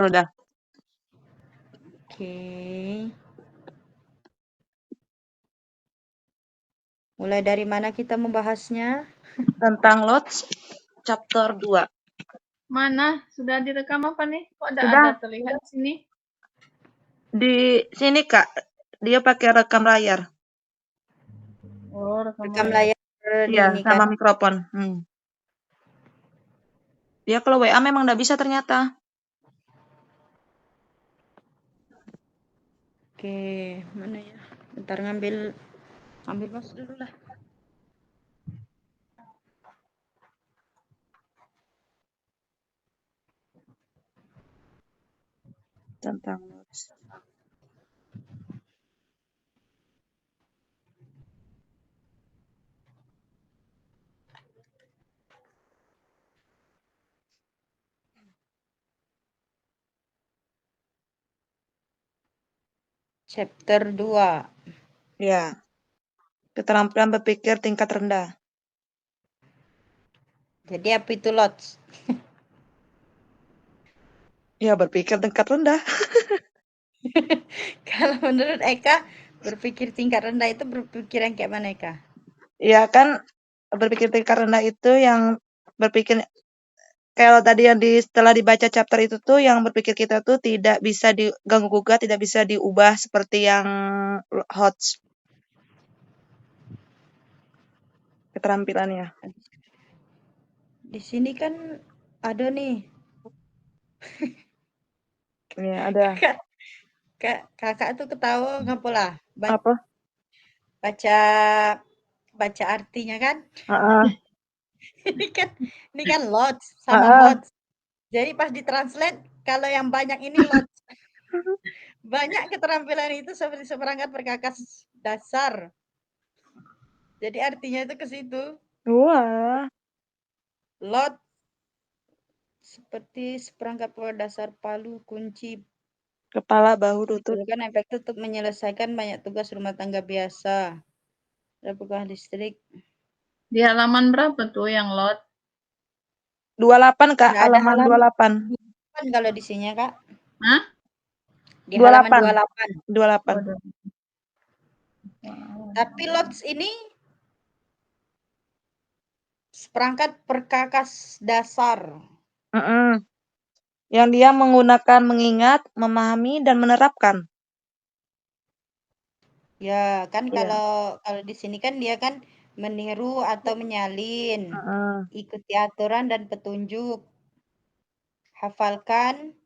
Udah. Oke. Mulai dari mana kita membahasnya? Tentang Lodz chapter 2. Mana? Sudah direkam apa nih? Kok Sudah. ada terlihat sini? Di sini, Kak. Dia pakai rekam layar. Oh, Rekam layar Iya, ini sama kan. mikrofon. Dia kalau WA memang nggak bisa ternyata. Oke, mana ya? Bentar ngambil mouse dulu lah. Tentang Lodz. Chapter 2. Ya. Keterampilan berpikir tingkat rendah. Jadi apa itu Lodz? Ya, berpikir tingkat rendah. Kalau menurut Eka, berpikir tingkat rendah itu berpikir yang kayak mana, Eka? Ya kan, berpikir tingkat rendah itu yang berpikir kalau tadi yang setelah dibaca chapter itu tuh yang berpikir kita tuh tidak bisa diganggu gugat, tidak bisa diubah seperti yang Hodge. Keterampilannya. Di sini kan ada nih. Iya, ada. Kakak tuh ketawa ngapa lah? Apa? Baca artinya kan? Heeh. ini kan Lodz sama Heeh. Hodge. Jadi pas ditranslate kalau yang banyak ini Lodz. Banyak keterampilan itu seperti seperangkat perkakas dasar. Jadi artinya itu ke situ. Wah. Lot seperti seperangkat dasar palu, kunci, Kepala, bahu, lutut. diperlukan efektif untuk menyelesaikan banyak tugas rumah tangga biasa. Replikasi listrik. Di halaman berapa tuh yang lot? 28, Kak. Nggak ada Halaman 28. 28 kalau di sini, Kak. Hah? Di halaman 28. 28. Waduh. Tapi Lodz ini seperangkat perkakas dasar. Yang dia menggunakan mengingat, memahami, dan menerapkan. Ya, kan Iya. kalau di sini kan dia kan meniru atau menyalin. Ikuti aturan dan petunjuk. Hafalkan,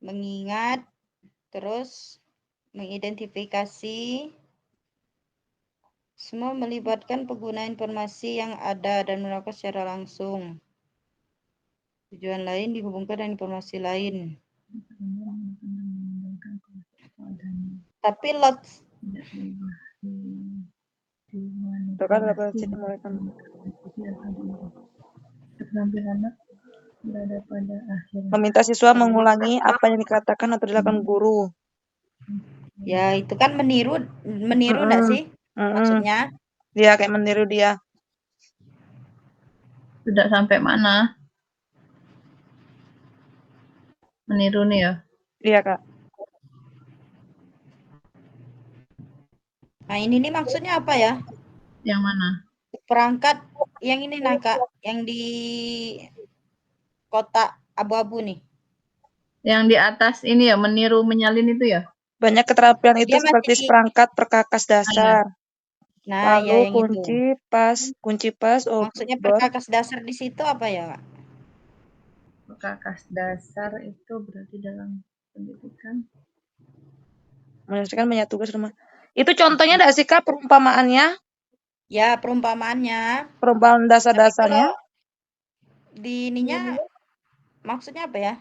mengingat, terus mengidentifikasi. Semua melibatkan pengguna informasi yang ada dan melakukan secara langsung. Tujuan lain dihubungkan dengan informasi lain. Tapi Lodz meminta siswa mengulangi apa yang dikatakan atau dilakukan guru. Ya, itu kan meniru enggak sih? Maksudnya? Dia kayak meniru dia. Sudah sampai mana? Meniru nih ya? Iya, Kak. Nah, ini nih maksudnya apa ya? Yang mana? Perangkat yang ini nah, Kak, yang di kotak abu-abu nih. Yang di atas ini ya, meniru menyalin itu ya? Banyak keterampilan itu Dia seperti seperangkat perkakas dasar. Nah, ya yang kunci, itu. kunci pas, Maksudnya perkakas dasar di situ apa ya, Kak? Perkakas dasar itu berarti dalam pendidikan. Menyelesaikan banyak tugas rumah. Itu contohnya enggak sih, Kak, perumpamaannya? Ya, perumpamaannya. Perumpamaan dasar-dasarnya? Di ininya maksudnya apa ya?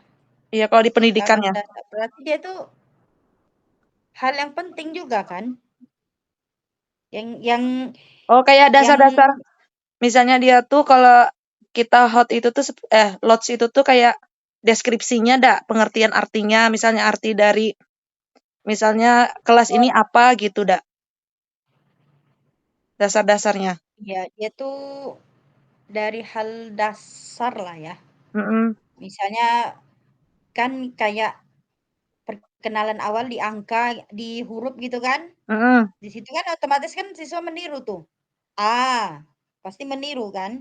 Iya, kalau di pendidikannya. Berarti dia tuh hal yang penting juga kan? Yang kayak dasar-dasar. Misalnya dia tuh kalau kita Lodz itu tuh kayak deskripsinya pengertian artinya, misalnya arti dari misalnya kelas ini apa gitu dasar-dasarnya. ya dia tuh dari hal dasar lah ya. Misalnya kan kayak perkenalan awal di angka, di huruf gitu kan. Mm-mm. Di situ kan otomatis kan siswa meniru tuh. A, pasti meniru kan?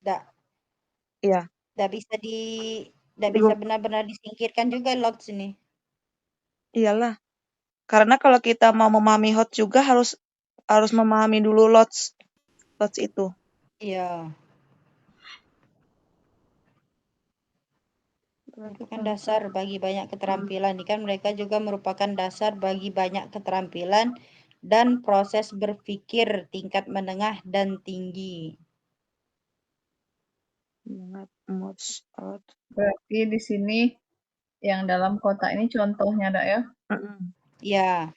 Nggak Iya, nggak bisa nggak bisa Di- benar-benar disingkirkan juga lots ini. iyalah. Karena kalau kita mau memahami HOTS juga harus memahami dulu LOTS itu. Iya, Berarti merupakan kan dasar bagi banyak keterampilan. Ini kan mereka juga merupakan dasar bagi banyak keterampilan dan proses berpikir tingkat menengah dan tinggi. banget mods out. Berarti di sini yang dalam kotak ini contohnya, Dak, ya. Mm-mm. Ya,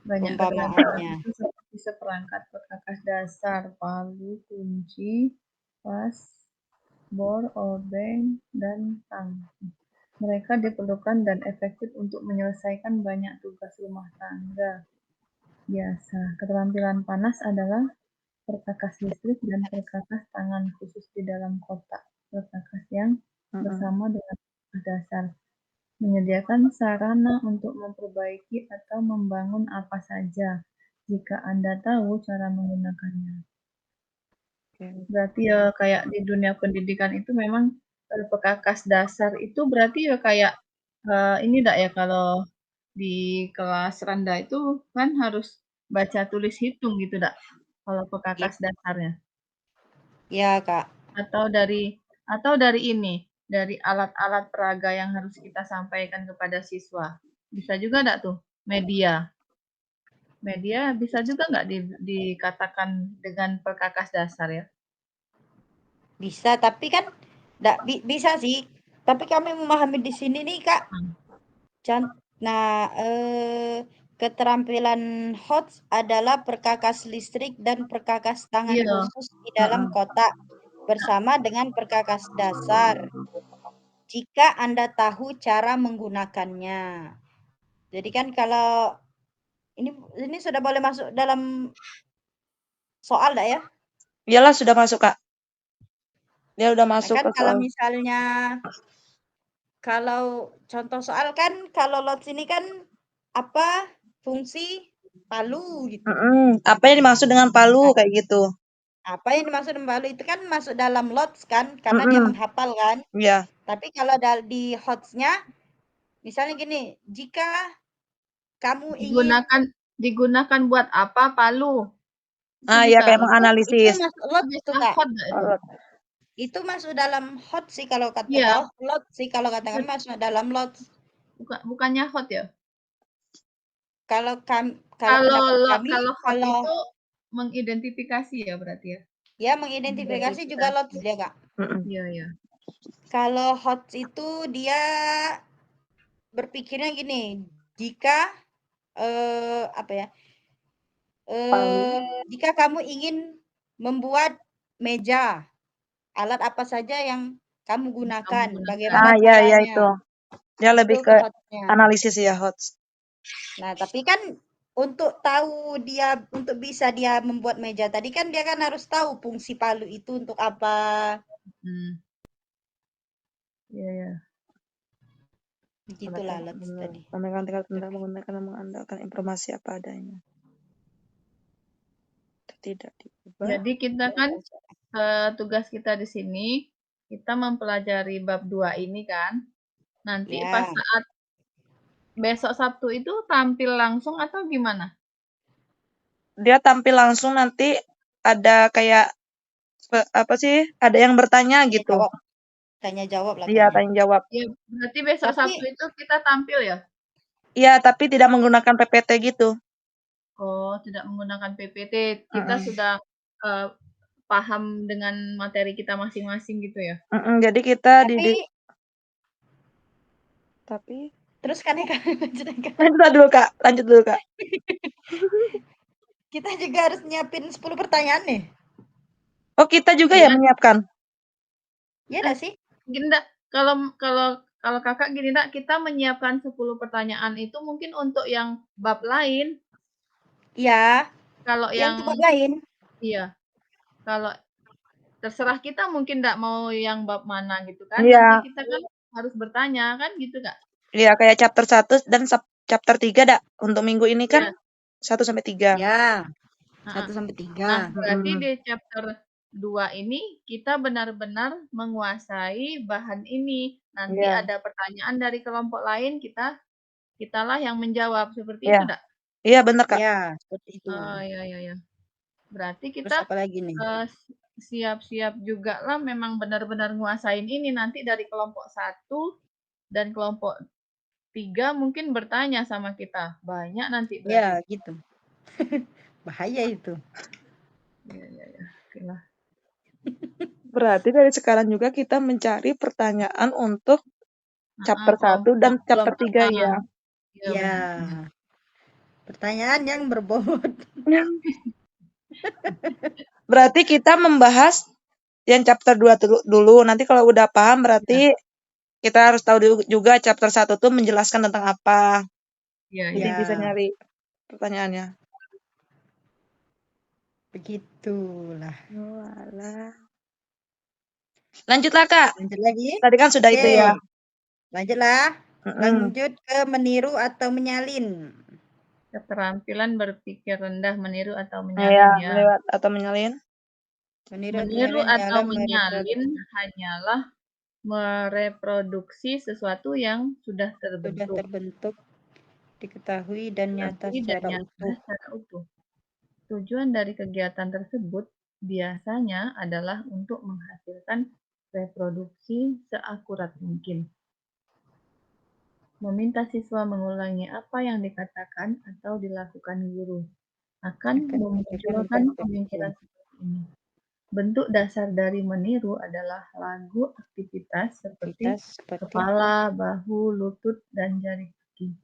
Banyak keterampilan perumpamaannya. itu seperti seperangkat perkakas dasar, palu, kunci, pas, bor, obeng, dan tang. Mereka diperlukan dan efektif untuk menyelesaikan banyak tugas rumah tangga. Biasa, keterampilan panas adalah perkakas listrik dan perkakas tangan khusus di dalam kotak perkakas yang Mm-mm. bersama dengan perkakas dasar. Menyediakan sarana untuk memperbaiki atau membangun apa saja jika Anda tahu cara menggunakannya. Oke. Berarti ya kayak di dunia pendidikan itu memang perkakas dasar itu berarti ya kayak ini enggak ya kalau di kelas rendah itu kan harus baca tulis hitung gitu enggak? Kalau Ya, perkakas dasarnya. ya Kak. Atau dari ini, dari alat-alat peraga yang harus kita sampaikan kepada siswa. Bisa juga enggak tuh? Media. Media bisa juga enggak dikatakan dengan perkakas dasar ya? Bisa, tapi kan nggak bisa sih. Tapi kami memahami di sini nih Kak. Nah, keterampilan HOTS adalah perkakas listrik dan perkakas tangan Iya. khusus di dalam kotak bersama dengan perkakas dasar. Jika Anda tahu cara menggunakannya. Jadi kan kalau ini sudah boleh masuk dalam soal enggak ya? Iyalah sudah masuk, Kak. Dia udah Nah, masuk kan ke kalau soal. misalnya kalau contoh soal kan kalau LOTS ini kan apa fungsi palu gitu. Mm-mm. Apa yang dimaksud dengan palu Nah, kayak gitu? apa yang dimaksud dengan palu itu kan masuk dalam LOTS kan karena dia Mm-mm. menghafal kan. Iya. Tapi kalau di HOTS-nya misalnya gini, jika kamu ingin Digunakan buat apa palu? Itu Ah, ya bisa kayak itu menganalisis. masuk LOTS biasa tuh Kak. hot nggak itu? Itu masuk dalam HOTS sih kalau kata Iya, LOTS sih kalau kata kami masuk dalam LOTS. bukannya hot ya? Kalau kalau Kalau pendapat kami kalau hot kalau itu mengidentifikasi ya berarti ya? ya mengidentifikasi juga LOTS Identifikasi. dia Kak. Mm-mm. Iya, iya. Kalau HOTS itu dia berpikirnya gini, jika apa ya? Palu. Jika kamu ingin membuat meja, alat apa saja yang kamu gunakan, Kamu gunakan. bagaimana Ah, ya caranya, itu. Dia itu lebih ke HOTS-nya. analisis ya, HOTS. Nah, tapi kan untuk tahu dia untuk bisa dia membuat meja tadi kan dia kan harus tahu fungsi palu itu untuk apa. Iya, iya. Begitulah LOTS tadi. Sampaikan tingkat rendah menggunakan dan mengandalkan informasi apa adanya. Tidak diubah. Jadi kita kan tugas kita di sini kita mempelajari bab 2 ini kan. Nanti pas Ya, saat besok Sabtu itu tampil langsung atau gimana? Dia tampil langsung nanti ada kayak apa sih? Ada yang bertanya gitu. tanya jawab lah Iya, kayaknya. tanya jawab. Ya, berarti besok Tapi Sabtu itu kita tampil ya? Iya, tapi tidak menggunakan PPT gitu. Oh, tidak menggunakan PPT. Kita Mm-mm. sudah paham dengan materi kita masing-masing gitu ya? Mm-mm, jadi kita tapi terus kan ya Kak, lanjut dulu Kak. kita juga harus nyiapin 10 pertanyaan nih. Oh, kita juga Iya. ya menyiapkan. Iya enggak sih? Gini Ndak, kalau Kakak gini Ndak, kita menyiapkan 10 pertanyaan itu mungkin untuk yang bab lain. Iya. Kalau Yang yang tempat lain. iya. Kalau terserah kita mungkin nggak mau yang bab mana gitu kan. Iya. Nanti kita kan harus bertanya kan gitu Kak. Iya, kayak chapter 1 dan chapter 3 dak untuk minggu ini kan Iya. 1 sampai 3. Ya, Heeh. 1 sampai 3. Nah, berarti Mm-mm. di chapter 2 ini kita benar-benar menguasai bahan ini. Nanti Iya. ada pertanyaan dari kelompok lain, kitalah yang menjawab. Seperti Iya. itu enggak? Iya, benar, Kak. Ya, seperti itu. Oh, ya. Berarti Terus kita apa lagi nih? siap-siap juga lah memang benar-benar nguasain ini. Nanti dari kelompok 1 dan kelompok 3 mungkin bertanya sama kita. Banyak nanti Ya, berarti. gitu. Bahaya itu. Ya. Oke lah. Berarti dari sekarang juga kita mencari pertanyaan untuk chapter 1 dan chapter 3 ya. Ya. Pertanyaan yang berbobot. Berarti kita membahas yang chapter 2 dulu. Nanti kalau udah paham berarti kita harus tahu juga chapter 1 tuh menjelaskan tentang apa. Jadi Ya. bisa nyari pertanyaannya. Begitulah. Walah. Lanjutlah, Kak. Lanjut lagi. Tadi kan sudah itu ya. Lanjutlah. Mm-mm. Lanjut ke meniru atau menyalin. Keterampilan berpikir rendah, meniru atau Iya, menyalin ya. melewat atau menyalin. Meniru atau menyalin hanyalah mereproduksi sesuatu yang sudah terbentuk, diketahui dan nyata secara utuh. Tujuan dari kegiatan tersebut biasanya adalah untuk menghasilkan reproduksi seakurat mungkin. Meminta siswa mengulangi apa yang dikatakan atau dilakukan guru akan memunculkan pemikiran seperti ini. Bentuk dasar dari meniru adalah lagu aktivitas seperti kepala, bahu, lutut, dan jari kaki.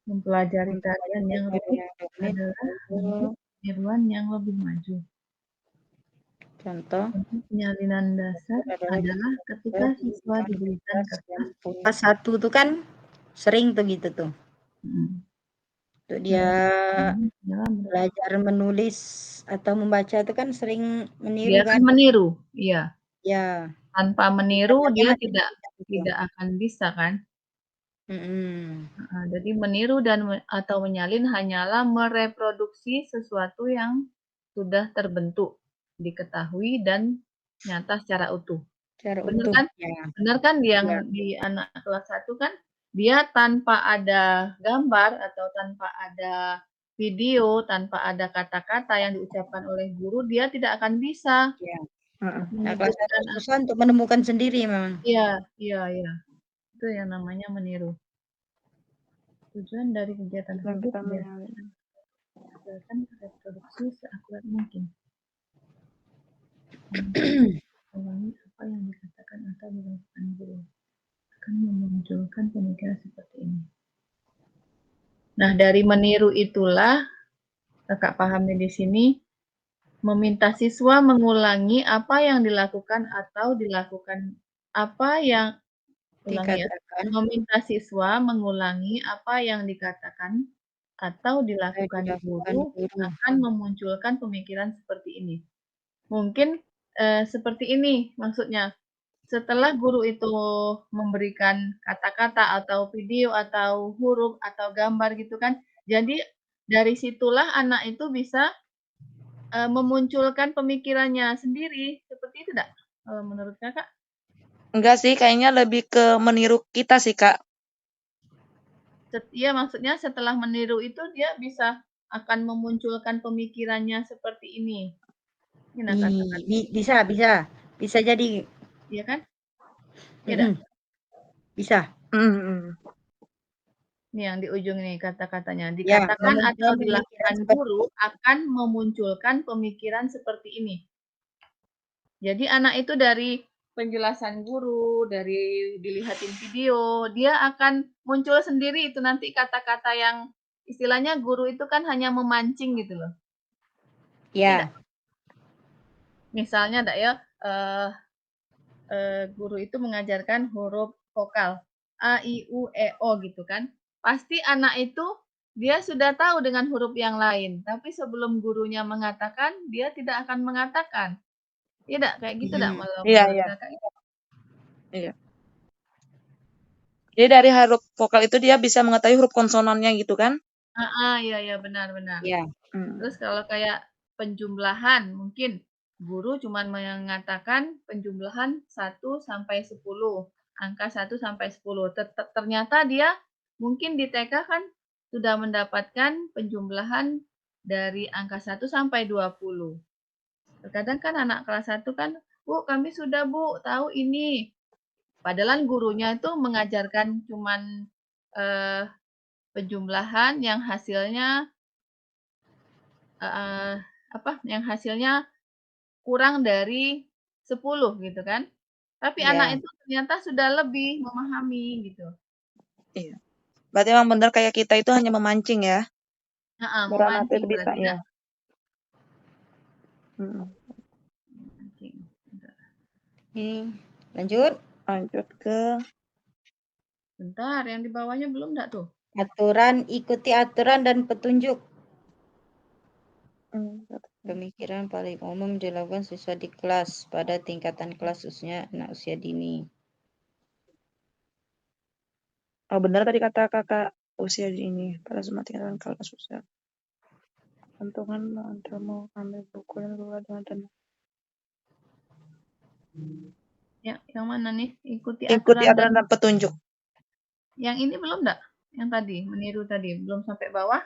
Mempelajari tarian yang rumit adalah bentuk peniruan yang lebih maju. Contoh, penyalinan dasar adalah ketika siswa diberikan kertas. Pas 1 tuh kan sering tuh gitu tuh. Untuk dia belajar menulis atau membaca itu kan sering meniru Dia kan? Meniru, iya. Ya. Tanpa meniru dia tidak akan bisa kan? Jadi meniru atau menyalin hanyalah mereproduksi sesuatu yang sudah terbentuk, diketahui dan nyata secara utuh. Benar kan? Ya. Benar kan yang di anak kelas 1 kan dia tanpa ada gambar atau tanpa ada video, tanpa ada kata-kata yang diucapkan oleh guru, dia tidak akan bisa. Ya. Kelas 1 susah untuk menemukan sendiri memang. Iya. Itu yang namanya meniru. Tujuan dari kegiatan tersebut berdasarkan reproduksi seakurat mungkin. Ulangi apa yang dikatakan atau dilakukan guru akan memunculkan pemikiran seperti ini. Nah, dari meniru itulah Kakak pahami di sini meminta siswa mengulangi apa yang dilakukan atau dilakukan apa yang dikatakan. Meminta siswa mengulangi apa yang dikatakan atau dilakukan guru akan memunculkan pemikiran seperti ini. Mungkin seperti ini maksudnya. Setelah guru itu memberikan kata-kata atau video atau huruf atau gambar gitu kan, jadi dari situlah anak itu bisa memunculkan pemikirannya sendiri. Seperti itu enggak? Menurut Kakak? Enggak sih, kayaknya lebih ke meniru kita sih, Kak. Iya, maksudnya setelah meniru itu dia bisa akan memunculkan pemikirannya seperti ini. Bisa jadi. Iya kan? Iya. Bisa. Ini yang di ujung nih kata-katanya. Dikatakan atau dilakukan guru akan memunculkan pemikiran seperti ini. Jadi anak itu dari penjelasan guru, dari dilihatin video, dia akan muncul sendiri itu nanti kata-kata yang istilahnya guru itu kan hanya memancing gitu loh. Ya. Misalnya enggak ya, guru itu mengajarkan huruf vokal A, I, U, E, O gitu kan. Pasti anak itu dia sudah tahu dengan huruf yang lain, tapi sebelum gurunya mengatakan, dia tidak akan mengatakan. Iya dak, kayak gitu dak Iya, menurut iya, kakak. iya. Jadi dari huruf vokal itu dia bisa mengetahui huruf konsonannya gitu kan? Iya iya benar-benar. Ya. Terus kalau kayak penjumlahan, mungkin guru cuma mengatakan penjumlahan 1 sampai 10, angka 1 sampai 10. Ternyata dia mungkin di TK kan sudah mendapatkan penjumlahan dari angka 1 sampai 20. Terkadang kan anak kelas 1 kan, Bu, kami sudah Bu, tahu ini. Padahal gurunya itu mengajarkan cuman penjumlahan yang hasilnya yang hasilnya kurang dari 10 gitu kan. Tapi anak Ya. itu ternyata sudah lebih memahami gitu. Iya. Berarti emang benar kayak kita itu hanya memancing ya? Biar anak Memancing itu bisa, berarti ya. Kak. Memancing. Lanjut. Lanjut ke Bentar, yang di bawahnya belum enggak tuh? Aturan, ikuti aturan dan petunjuk. Hmm. Pemikiran paling umum dilakukan siswa di kelas pada tingkatan kelas usia anak usia dini. Oh, benar tadi kata kakak usia ini pada semua tingkatan kelas usia. Tentukan untuk mau ambil buku dan keluar dengan tenang. Ya, yang mana nih? Ikuti Ikuti aturan aturan dan petunjuk. Yang ini belum enggak? Yang tadi, meniru tadi, belum sampai bawah?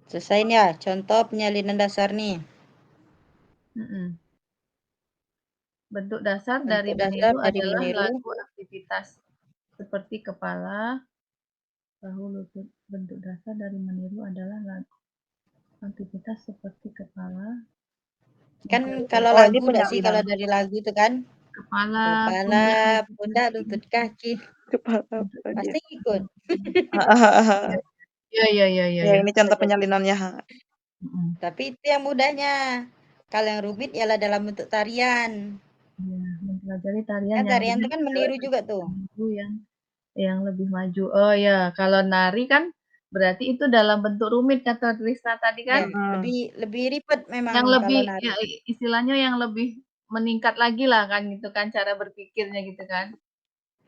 Selesai ya, contoh penyalinan dasar nih. Bentuk dasar Bentuk dari dasar meniru dari adalah meniru. laku aktivitas seperti kepala, bahu, lutut. Bentuk dasar dari meniru adalah laku aktivitas seperti kepala. Kan kalau Oh, ini lagu enggak sih, kalau penyalinan. dari lagu itu kan Kepala, kepala, pundak, lutut, kaki. Kepala Pasti ikut. Iya. Ya, ini contoh penyalinannya. Tapi itu yang mudahnya. Kalau yang rumit ialah dalam bentuk tarian. Ya, mempelajari tarian Kan yang tarian itu kan meniru juga tuh. yang lebih maju. Oh ya, kalau nari kan berarti itu dalam bentuk rumit kata Trisna tadi kan? Ya, lebih ribet memang Yang kalau lebih nari. ya, istilahnya yang lebih meningkat lagi lah kan gitu kan cara berpikirnya gitu kan.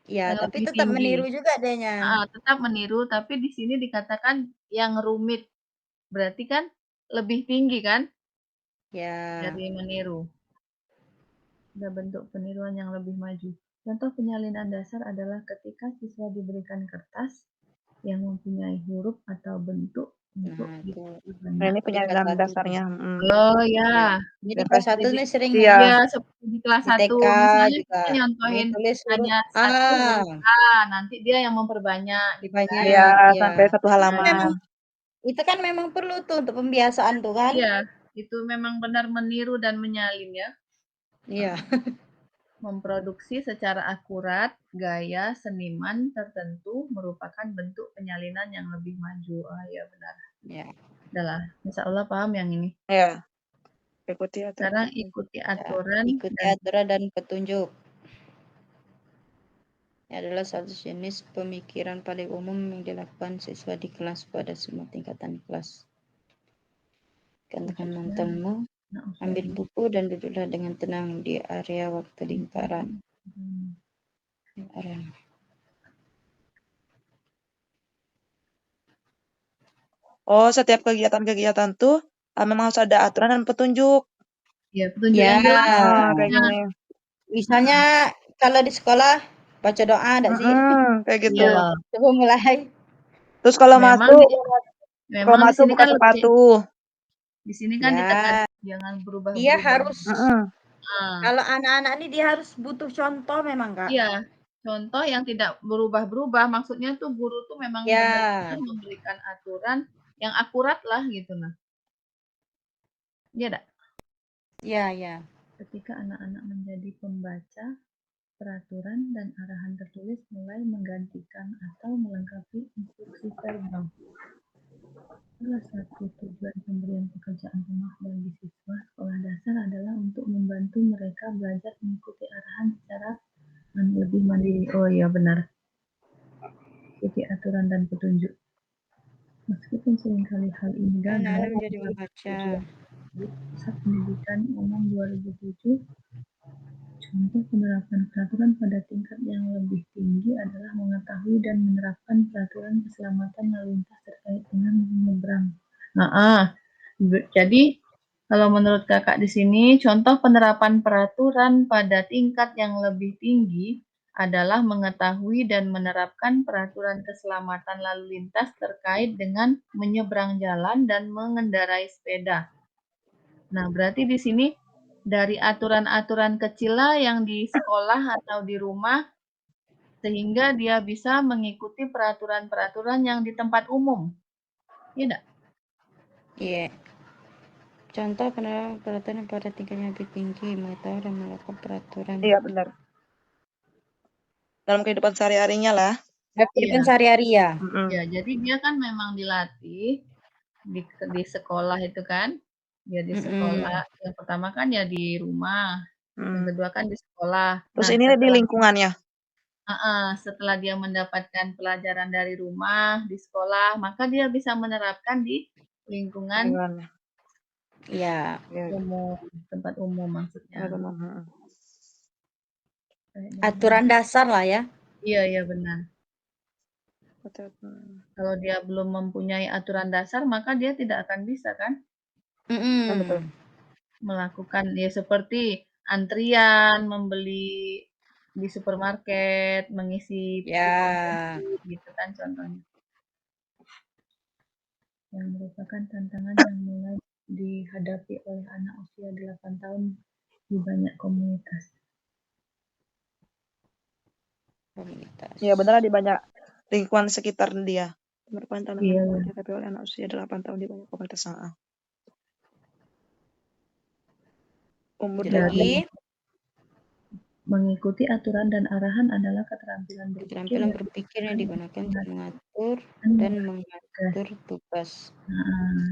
Ya, Yang tapi lebih tetap tinggi. meniru juga adanya. Tetap meniru tapi di sini dikatakan yang rumit. Berarti kan lebih tinggi kan Ya. dari meniru. Ada bentuk peniruan yang lebih maju. Contoh penyalinan dasar adalah ketika siswa diberikan kertas yang mempunyai huruf atau bentuk untuk Nah, ini penyalinan dasarnya. Oh ya. Ini di kelas 1 nih sering Iya. Ya, seperti di kelas di 1. TK Misalnya juga. kita nyontohin Tulis huruf hanya 1 huruf A, nanti dia yang memperbanyak gitu kan. Iya, Iya. sampai 1 halaman. Itu kan memang perlu tuh untuk pembiasaan tuh kan. Iya, itu memang benar meniru dan menyalin ya. Iya. Memproduksi secara akurat gaya seniman tertentu merupakan bentuk penyalinan yang lebih maju. Oh iya benar. Ya. Udahlah, insya Allah paham yang ini. Iya. Ikuti aturan. Sekarang ikuti aturan. Ikuti aturan dan petunjuk. Ini adalah satu jenis pemikiran paling umum yang dilakukan siswa di kelas pada semua tingkatan kelas. Teman-temanmu ambil buku dan duduklah dengan tenang di area waktu lingkaran. Oh, setiap kegiatan-kegiatan tuh memang harus ada aturan dan petunjuk. Ya, petunjuk yang jelas. Kayak gini. Misalnya kalau di sekolah baca doa enggak sih? Kayak gitu. Iya. Coba mulai. Terus kalau masuk buka kan sepatu. Di sini kan ditekan jangan berubah-ubah. Dia harus Nah, kalau anak-anak ini dia harus butuh contoh memang, Kak. iya, contoh yang tidak berubah-berubah. Maksudnya tuh guru tuh memang benar-benar memberikan aturan yang akurat lah gitu nah. Iya enggak? Iya. Ketika anak-anak menjadi pembaca, peraturan dan arahan tertulis mulai menggantikan atau melengkapi instruksi verbal. Salah satu tujuan pemberian pekerjaan rumah bagi siswa sekolah dasar adalah untuk membantu mereka belajar mengikuti arahan secara lebih mandiri. Oh iya benar. Ikuti aturan dan petunjuk. Meskipun seringkali hal ini gagal, Anak-anak menjadi membaca. Pusat Pendidikan Umum 2007. Contoh penerapan peraturan pada tingkat yang lebih tinggi adalah mengetahui dan menerapkan peraturan keselamatan lalu lintas terkait dengan menyeberang. Jadi kalau menurut kakak di sini, contoh penerapan peraturan pada tingkat yang lebih tinggi adalah mengetahui dan menerapkan peraturan keselamatan lalu lintas terkait dengan menyeberang jalan dan mengendarai sepeda. Nah, berarti di sini dari aturan-aturan kecil lah yang di sekolah atau di rumah, sehingga dia bisa mengikuti peraturan-peraturan yang di tempat umum. Iya enggak? Iya. Contoh penerapan peraturan pada tingkat yang lebih tinggi, mengetahui dan melakukan peraturan. Iya, benar. Dalam kehidupan sehari-harinya lah. Kehidupan sehari-hari ya. Ya, jadi dia kan memang dilatih di sekolah itu kan. Ya di sekolah. Yang pertama kan ya di rumah. Yang kedua kan di sekolah. Terus Nah, ini di lingkungannya. setelah dia mendapatkan pelajaran dari rumah, di sekolah, maka dia bisa menerapkan di lingkungan Iya. umum, tempat umum maksudnya. Aturan dasar lah ya. Iya benar. Kalau dia belum mempunyai aturan dasar, maka dia tidak akan bisa kan melakukan ya seperti antrian, membeli di supermarket, mengisi gitu kan contohnya. Yang merupakan tantangan yang mulai dihadapi oleh anak usia 8 tahun di banyak komunitas. Ya benar, di banyak lingkungan sekitar dia. Merupakan tantangan yang dihadapi oleh anak usia 8 tahun di banyak komunitas. Umur lagi. Mengikuti aturan dan arahan adalah keterampilan berpikir yang digunakan untuk mengatur dan mengatur tugas.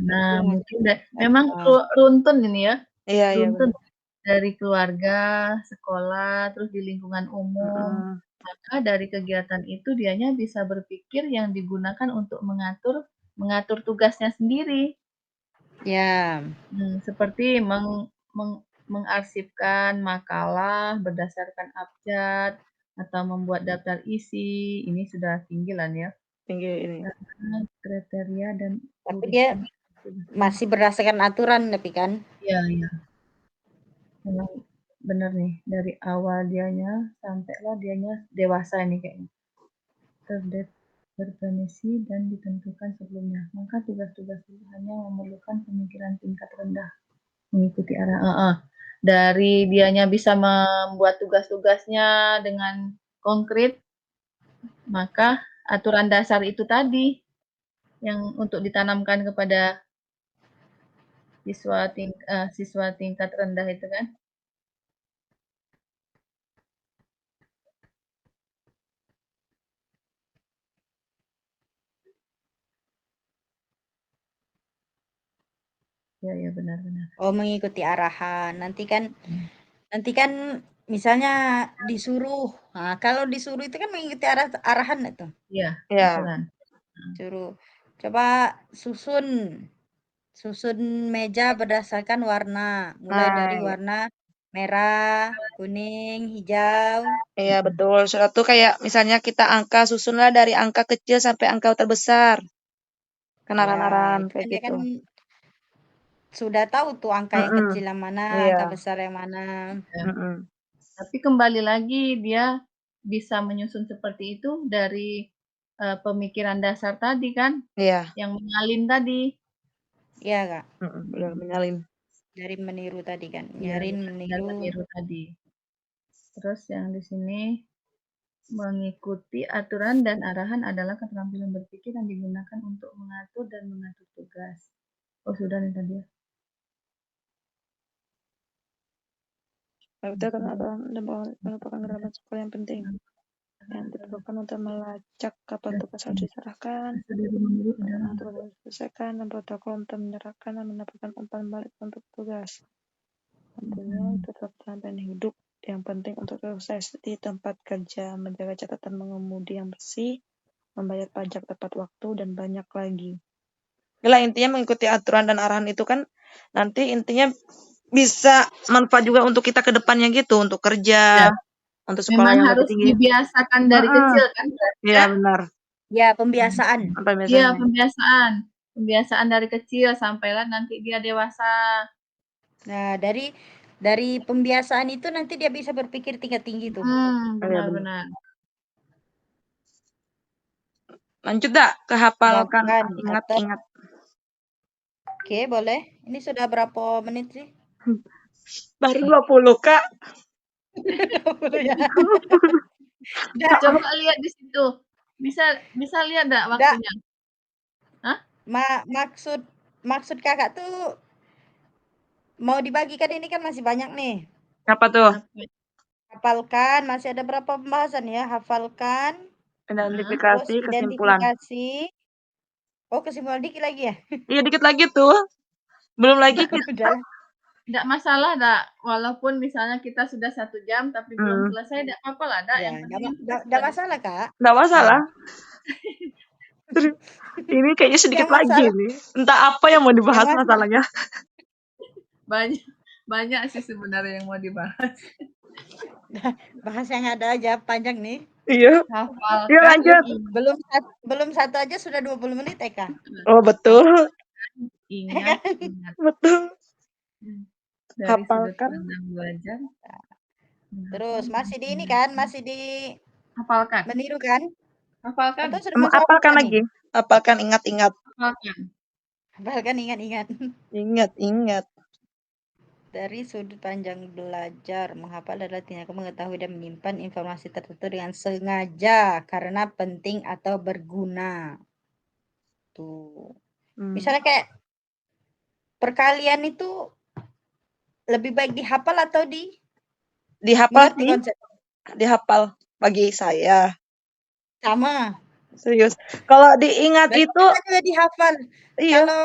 Nah, mungkin memang runtun ini ya. Iya, runtun dari keluarga, sekolah, terus di lingkungan umum. Maka dari kegiatan itu dianya bisa berpikir yang digunakan untuk mengatur tugasnya sendiri. Ya. Seperti mengarsipkan makalah berdasarkan abjad atau membuat daftar isi. Ini sudah tinggi lah ya. Tinggi ini. Kriteria dan tapi dia masih berdasarkan aturan tapi kan. Iya. Memang benar nih, dari awal dianya sampailah dianya dewasa ini kayaknya. Terdefinisi dan ditentukan sebelumnya. Maka tugas-tugas itu hanya memerlukan pemikiran tingkat rendah. Mengikuti arah. Dari dianya bisa membuat tugas-tugasnya dengan konkret, maka aturan dasar itu tadi yang untuk ditanamkan kepada siswa tingkat rendah itu kan. Ya benar-benar. Oh, mengikuti arahan. Nanti kan misalnya disuruh. Nah, kalau disuruh itu kan mengikuti arahan itu. Iya. Suruh coba susun meja berdasarkan warna, mulai dari warna merah, kuning, hijau. Iya betul. Suatu kayak misalnya kita susunlah dari angka kecil sampai angka terbesar. Arahan-arahan kayak gitu. Kan sudah tahu tuh angka yang kecil yang mana, angka besar yang mana. Tapi kembali lagi dia bisa menyusun seperti itu dari pemikiran dasar tadi kan? Iya. Yang menyalin tadi. Iya Kak. Benar, menyalin. Dari meniru tadi kan, meniru tadi. Terus yang di sini mengikuti aturan dan arahan adalah keterampilan berpikir yang digunakan untuk mengatur dan mengatur tugas. Oh sudah nih tadi ya. Merupakan keterampilan sekolah yang penting yang diperlukan untuk melacak kapan tugas harus diserahkan, selesaikan, dan protokol untuk menyerahkan dan mendapatkan umpan balik untuk tugas. Tentunya itu keterampilan hidup yang penting untuk sukses di tempat kerja, menjaga catatan mengemudi yang bersih, membayar pajak tepat waktu, dan banyak lagi. Itulah intinya mengikuti aturan dan arahan itu kan nanti intinya bisa manfaat juga untuk kita ke depannya gitu, untuk kerja, Ya, untuk sekolah memang yang lebih harus tinggi. dibiasakan dari Heeh. kecil kan berarti Iya, ya? benar. Ya, pembiasaan. Apa Iya, biasanya? pembiasaan. Pembiasaan dari kecil sampailah nanti dia dewasa. Nah, dari pembiasaan itu nanti dia bisa berpikir tingkat tinggi tuh. Iya, benar. Benar-benar. Lanjut dah, kehafalkan, Bahkan atau ingat-ingat. Oke, boleh. Ini sudah berapa menit sih? Baru 20, Kak. 20 ya. Dah, Coba lihat di situ. Bisa lihat enggak dah. waktunya? Hah? Maksud Kakak tuh mau dibagikan ini kan masih banyak nih. Apa tuh? Hafalkan, masih ada berapa pembahasan ya? Hafalkan, terus Identifikasi, kesimpulan. identifikasi. Oh, kesimpulan dikit lagi ya? Iya, dikit lagi tuh. Belum lagi kita. Udah. Enggak masalah, Dak. Walaupun misalnya kita sudah 1 jam tapi belum Hmm. selesai, enggak apa-apa lah, Dak. Ya, Yang penting kita enggak sudah masalah, Kak. Nggak masalah. Ini kayaknya sedikit Yang lagi masalah- nih. Entah apa yang mau dibahas Yang masalah- masalahnya. banyak sih sebenarnya yang mau dibahas. Bahas yang ada aja panjang nih. Iya. Hafalkan. Yuk, lanjut. Belum satu aja sudah 20 menit, Eka. Oh, betul. Ingat. Betul. Dari Hafalkan. sudut pandang belajar. Terus masih di ini kan, masih di Hafalkan. meniru kan? Hafalkan. Atau sudah masuk Apalkan apa lagi. nih? Apalkan, ingat-ingat. Hafalkan. Hafalkan, ingat-ingat. Ingat-ingat. Dari sudut pandang belajar, menghafal adalah tindakan mengetahui dan menyimpan informasi tertentu dengan sengaja karena penting atau berguna. Tuh. Misalnya kayak perkalian itu lebih baik dihafal atau dihafal mengerti sih. konsep? Dihafal bagi saya. Sama. Serius. Kalau diingat Bagi itu kita juga dihafal. iya. Kalau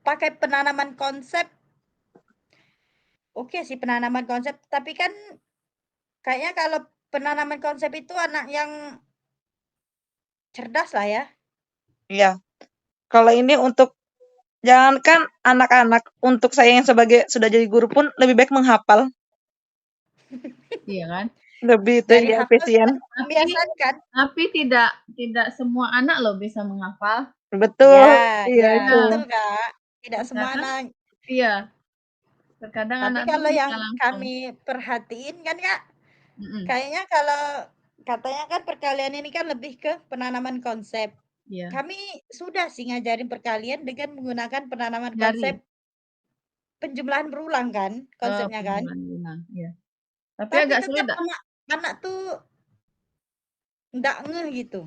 pakai penanaman konsep, oke sih penanaman konsep, tapi kan kayaknya kalau penanaman konsep itu anak yang cerdas lah ya. Iya. Kalau ini untuk jangankan anak-anak, untuk saya yang sebagai sudah jadi guru pun lebih baik menghafal. Iya kan? Lebih Dari tinggi hafal efisien. membiasakan. Tapi tidak semua anak loh bisa menghafal. Betul. Ya, Iya, ya, itu. betul Kak. Tidak semua Karena- anak. Iya. Terkadang Tapi anak kalau itu yang bisa langsung. kami perhatiin kan Kak, kayaknya kalau katanya kan perkalian ini kan lebih ke penanaman konsep. Iya. Kami sudah sih ngajarin perkalian dengan menggunakan penanaman Jari. konsep penjumlahan berulang kan konsepnya kan. Iya. Tapi Tapi agak sulit. tetap anak tuh nggak ngeh gitu.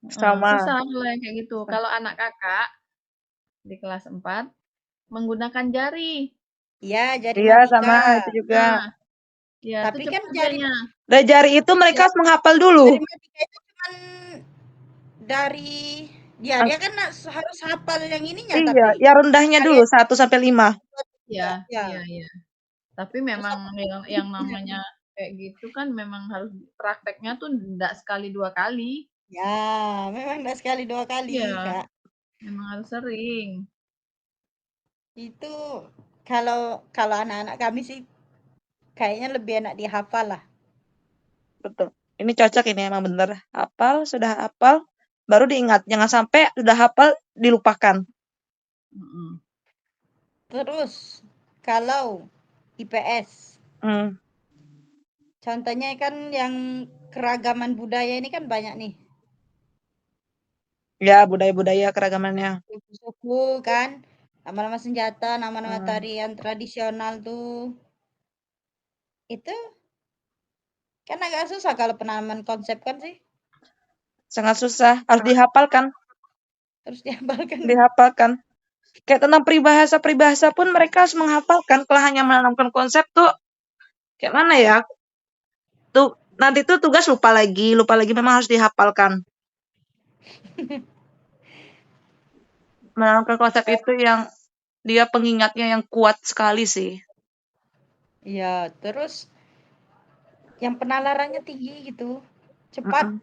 Sama. Susah kalau yang kayak gitu. Kalau anak kakak di kelas 4 menggunakan jari. Iya, jari Iya, matika. sama itu juga. Iya, Tapi itu kan cepat kerjanya. Dari jari itu mereka harus menghafal dulu. Jari matika itu cuman dari dia kan harus hafal yang ininya Iya, tapi. ya rendahnya dulu 1 sampai 5. Iya. Ya. Tapi memang yang namanya kayak gitu kan memang harus prakteknya tuh enggak sekali 2 kali. Ya, memang enggak sekali 2 kali, Iya. Kak. Memang harus sering. Itu kalau anak-anak kami sih kayaknya lebih enak dihafal lah. Betul. Ini cocok ini emang bener. Hafal, sudah hafal, baru diingat. Jangan sampai sudah hafal dilupakan. Terus kalau IPS, contohnya kan yang keragaman budaya ini kan banyak nih. Ya, budaya-budaya keragamannya. Suku kan, nama-nama senjata, nama-nama tarian tradisional tuh. Itu kan agak susah kalau penanaman konsep kan sih. Sangat susah, harus dihafalkan. Terus dihafalkan. Dihafalkan. Kayak tentang peribahasa pun mereka harus menghafalkan. Kalau hanya menanamkan konsep tuh kayak mana ya? Tuh nanti tuh tugas lupa lagi memang harus dihafalkan. Menanamkan konsep itu yang dia pengingatnya yang kuat sekali sih. Iya, terus yang penalarannya tinggi gitu, cepat.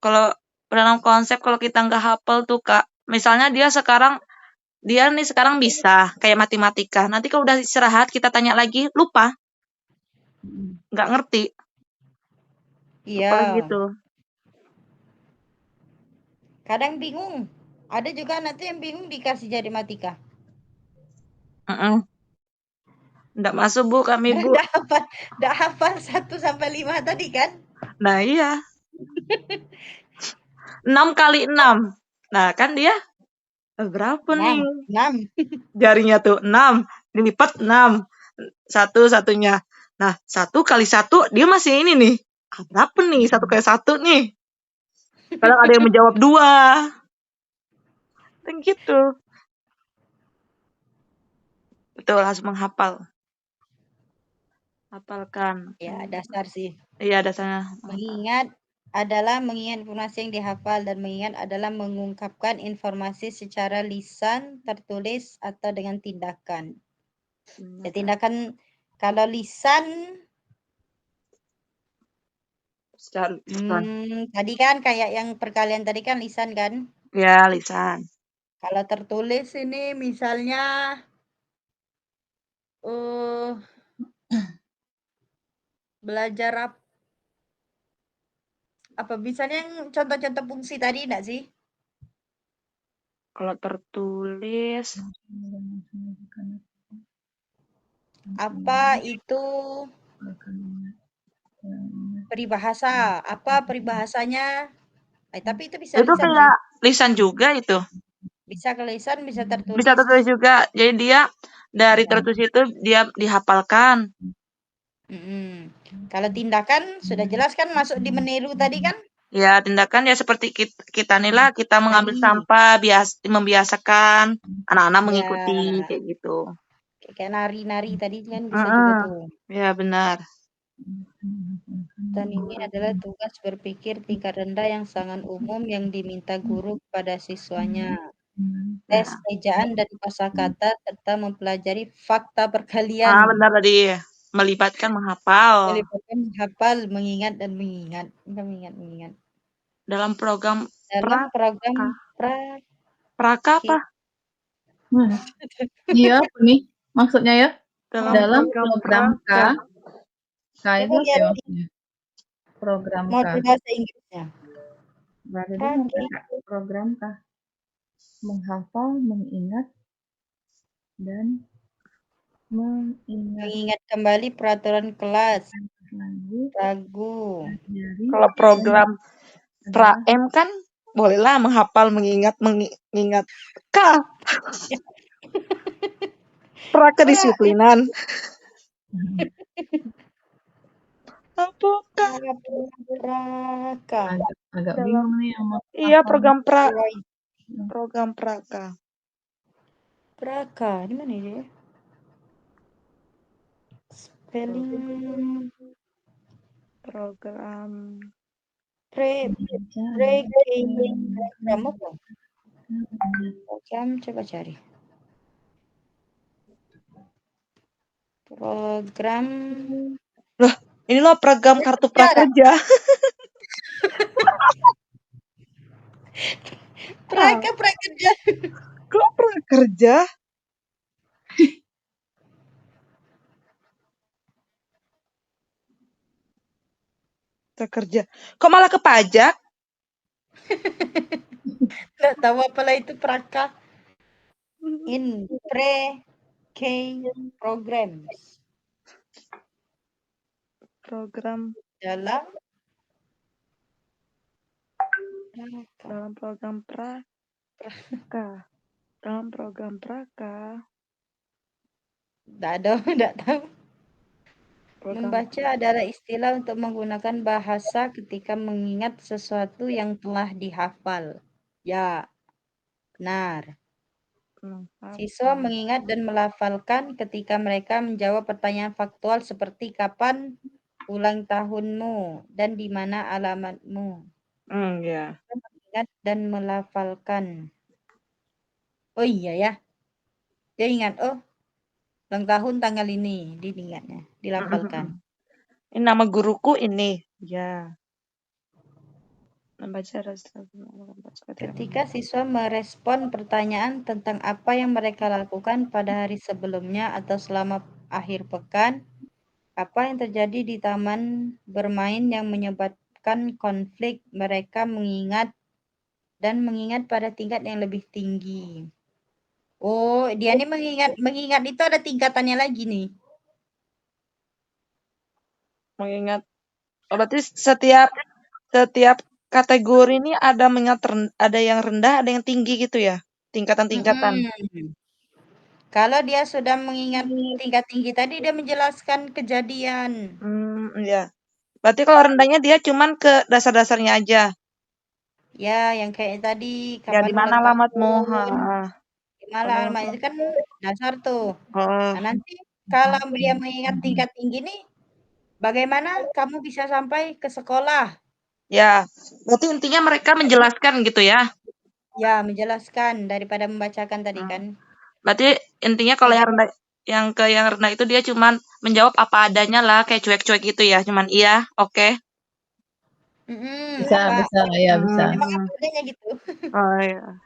Kalau dalam konsep kalau kita nggak hafal tuh Kak, misalnya dia sekarang dia nih sekarang bisa kayak matematika. Nanti kalau udah istirahat kita tanya lagi, lupa, nggak ngerti. Lupa lagi Iya. gitu. Kadang bingung. Ada juga nanti yang bingung dikasih jadi matika. Nggak masuk Bu kami Bu. Nggak hafal 1 sampai 5 tadi kan? Nah iya. 6 kali 6. Nah kan dia berapa nih? 6. Jarinya tuh 6. Dilipat 6. Satunya. Nah 1 kali 1 dia masih ini nih. Berapa nih 1 kali 1 nih? Kadang ada yang menjawab 2. Kan gitu. Betul, harus menghafal. Hafalkan. Ya, dasar sih. Iya, dasarnya. Mengingat adalah mengingat informasi yang dihafal dan mengingat adalah mengungkapkan informasi secara lisan, tertulis atau dengan tindakan. Ya, tindakan kalau lisan Secara lisan. tadi kan kayak yang perkalian tadi kan lisan kan? Ya, lisan. Kalau tertulis ini misalnya belajar apa misalnya yang contoh-contoh fungsi tadi enggak sih? Kalau tertulis apa itu peribahasa? Apa peribahasanya? Tapi itu bisa itu lisan sih. kayak lisan juga itu. Bisa ke lisan, bisa tertulis. Bisa tertulis juga. Jadi dia dari tertulis itu dia dihafalkan. Kalau tindakan sudah jelas kan masuk di meniru tadi kan? Ya, tindakan ya seperti kita nih lah, kita mengambil sampah, membiasakan anak-anak mengikuti kayak gitu. Kayak nari-nari tadi kan bisa juga tuh. Ya, benar. Dan ini adalah tugas berpikir tingkat rendah yang sangat umum yang diminta guru kepada siswanya. Tes ejaan dan kosakata serta mempelajari fakta perkalian. Benar tadi. Melibatkan menghafal. Melibatkan menghafal, mengingat dan mengingat. Mengingat. Dalam program Praka apa? Iya, nih maksudnya ya. Dalam program K itu apa ya maksudnya? Program K. Modul bahasa Inggrisnya. Berarti program K. Menghafal, mengingat, dan mengingat kembali peraturan kelas. Ragu. Kalau program pra-M kan bolehlah menghafal, mengingat K. Prakedisiplinan. Apakah? Praka. Agak bingung nih yang iya, program Praka. Praka, di mana dia? Spelling program program apa? Program coba cari. Program loh, ini loh program kartu prakerja. prakerja. Kok prakerja? Prakerja. Kok malah ke pajak? Nggak tahu apalah itu praka. In K programs. Program dalam program Praka. Dalam program Praka. Tidak tahu. Membaca adalah istilah untuk menggunakan bahasa ketika mengingat sesuatu yang telah dihafal. Ya, benar. Siswa mengingat dan melafalkan ketika mereka menjawab pertanyaan faktual seperti kapan ulang tahunmu dan di mana alamatmu. Ya. Mengingat dan melafalkan. Oh iya ya. Dia ingat, ulang tahun tanggal ini, diingatnya, dilafalkan. Ini nama guruku ini. Ya. Membaca dan Ketika siswa merespon pertanyaan tentang apa yang mereka lakukan pada hari sebelumnya atau selama akhir pekan, apa yang terjadi di taman bermain yang menyebabkan konflik, mereka mengingat pada tingkat yang lebih tinggi. Oh, dia nih mengingat itu ada tingkatannya lagi nih. mengingat. Oh, berarti setiap kategori ini ada ada yang rendah, ada yang tinggi gitu ya? Tingkatan-tingkatan. Kalau dia sudah mengingat tingkat tinggi tadi, dia menjelaskan kejadian. Iya. Berarti kalau rendahnya dia cuman ke dasar-dasarnya aja. Ya, yang kayak tadi, Ya, di kapan mana ulang alamatmu? tahun, di mana alamat itu kan dasar tuh. Oh, Nah, nanti kalau dia mengingat tingkat tinggi nih, bagaimana kamu bisa sampai ke sekolah? ya. Berarti intinya mereka menjelaskan gitu ya? Ya, menjelaskan daripada membacakan tadi kan. Berarti intinya kalau yang rendah itu dia cuman menjawab apa adanya lah, kayak cuek-cuek gitu ya, cuman iya, oke. Bisa, ya bisa. Memang apa adanya gitu. Oh iya.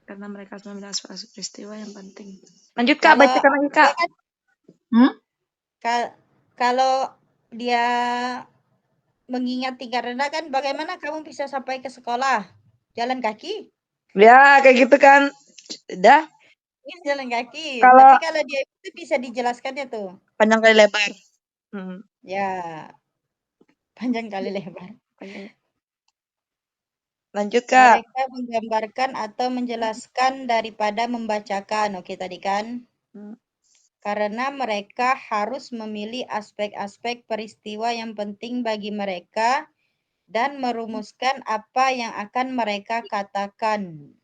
Karena mereka cuma membahas peristiwa yang penting. Lanjut Kak, bacakan lagi Kak. Kalau dia mengingat tingkat rendah kan, bagaimana kamu bisa sampai ke sekolah? Jalan kaki? Ya, kayak gitu kan. Udah. Iya, jalan kaki. Tapi kalau dia itu bisa dijelaskannya tuh. Panjang kali lebar. Ya, panjang kali lebar. Lanjut Kak. Mereka menggambarkan atau menjelaskan daripada membacakan. Oke tadi kan. Karena mereka harus memilih aspek-aspek peristiwa yang penting bagi mereka dan merumuskan apa yang akan mereka katakan.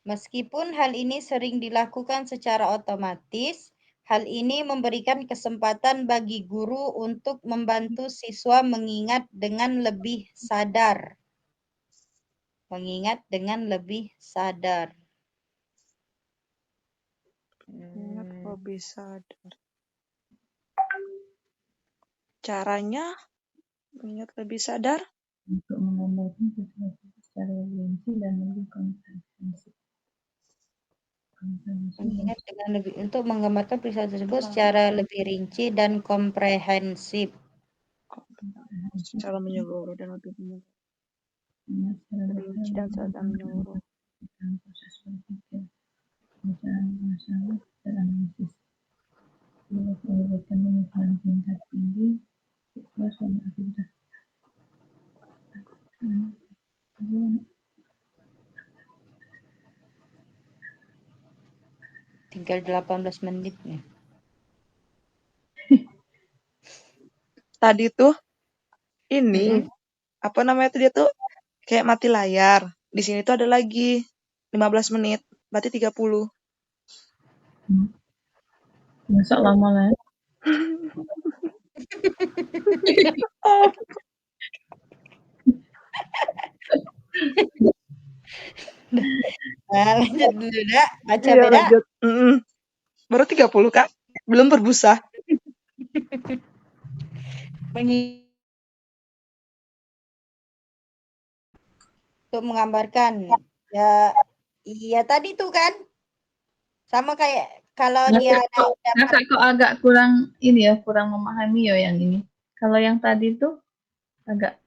Meskipun hal ini sering dilakukan secara otomatis, hal ini memberikan kesempatan bagi guru untuk membantu siswa mengingat dengan lebih sadar. Mengingat dengan lebih sadar. Ingat lebih sadar. Caranya mengingat lebih sadar untuk menggambarkan sesuatu secara rinci dan lebih komprehensif. Mengingat dengan lebih untuk menggambarkan peristiwa tersebut secara lebih rinci dan komprehensif. Secara menyeluruh dan lebih rinci dan secara menyeluruh. Proses berpikir, pemecahan masalah, dan analisis. Untuk menyebutkan pemikiran tingkat tinggi, siswa sudah aktivitas. Tinggal 18 menit nih. Tadi tuh ini apa namanya tuh dia tuh kayak mati layar. Di sini tuh ada lagi 15 menit, berarti 30. Masa lama lah ya? Nah, lanjut dulu dah, baca Iya, beda. lanjut. Baru 30 Kak, belum berbusa. Untuk menggambarkan ya, iya tadi tuh kan sama kayak kalau dia ada kok agak kurang ini ya, kurang memahami ya yang ini. Kalau yang tadi tuh agak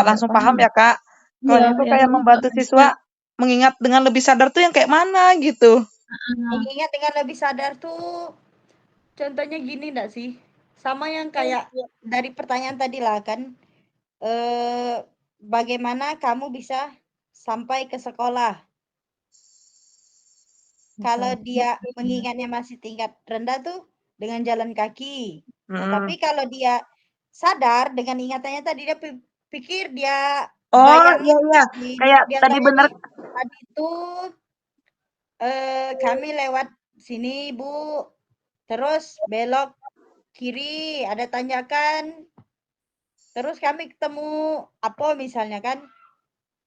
langsung paham ya Kak. Kalau itu kayak membantu siswa mengingat dengan lebih sadar tuh yang kayak mana gitu. Mengingat dengan lebih sadar tuh contohnya gini enggak sih? Sama yang kayak dari pertanyaan tadi lah kan. Bagaimana kamu bisa sampai ke sekolah? Kalau dia mengingatnya masih tingkat rendah tuh dengan jalan kaki. Nah, tapi kalau dia sadar dengan ingatannya tadi dia pikir dia bayangin iya. Kayak tadi bener tadi tuh kami lewat sini Bu, terus belok kiri ada tanjakan, terus kami ketemu apa misalnya kan?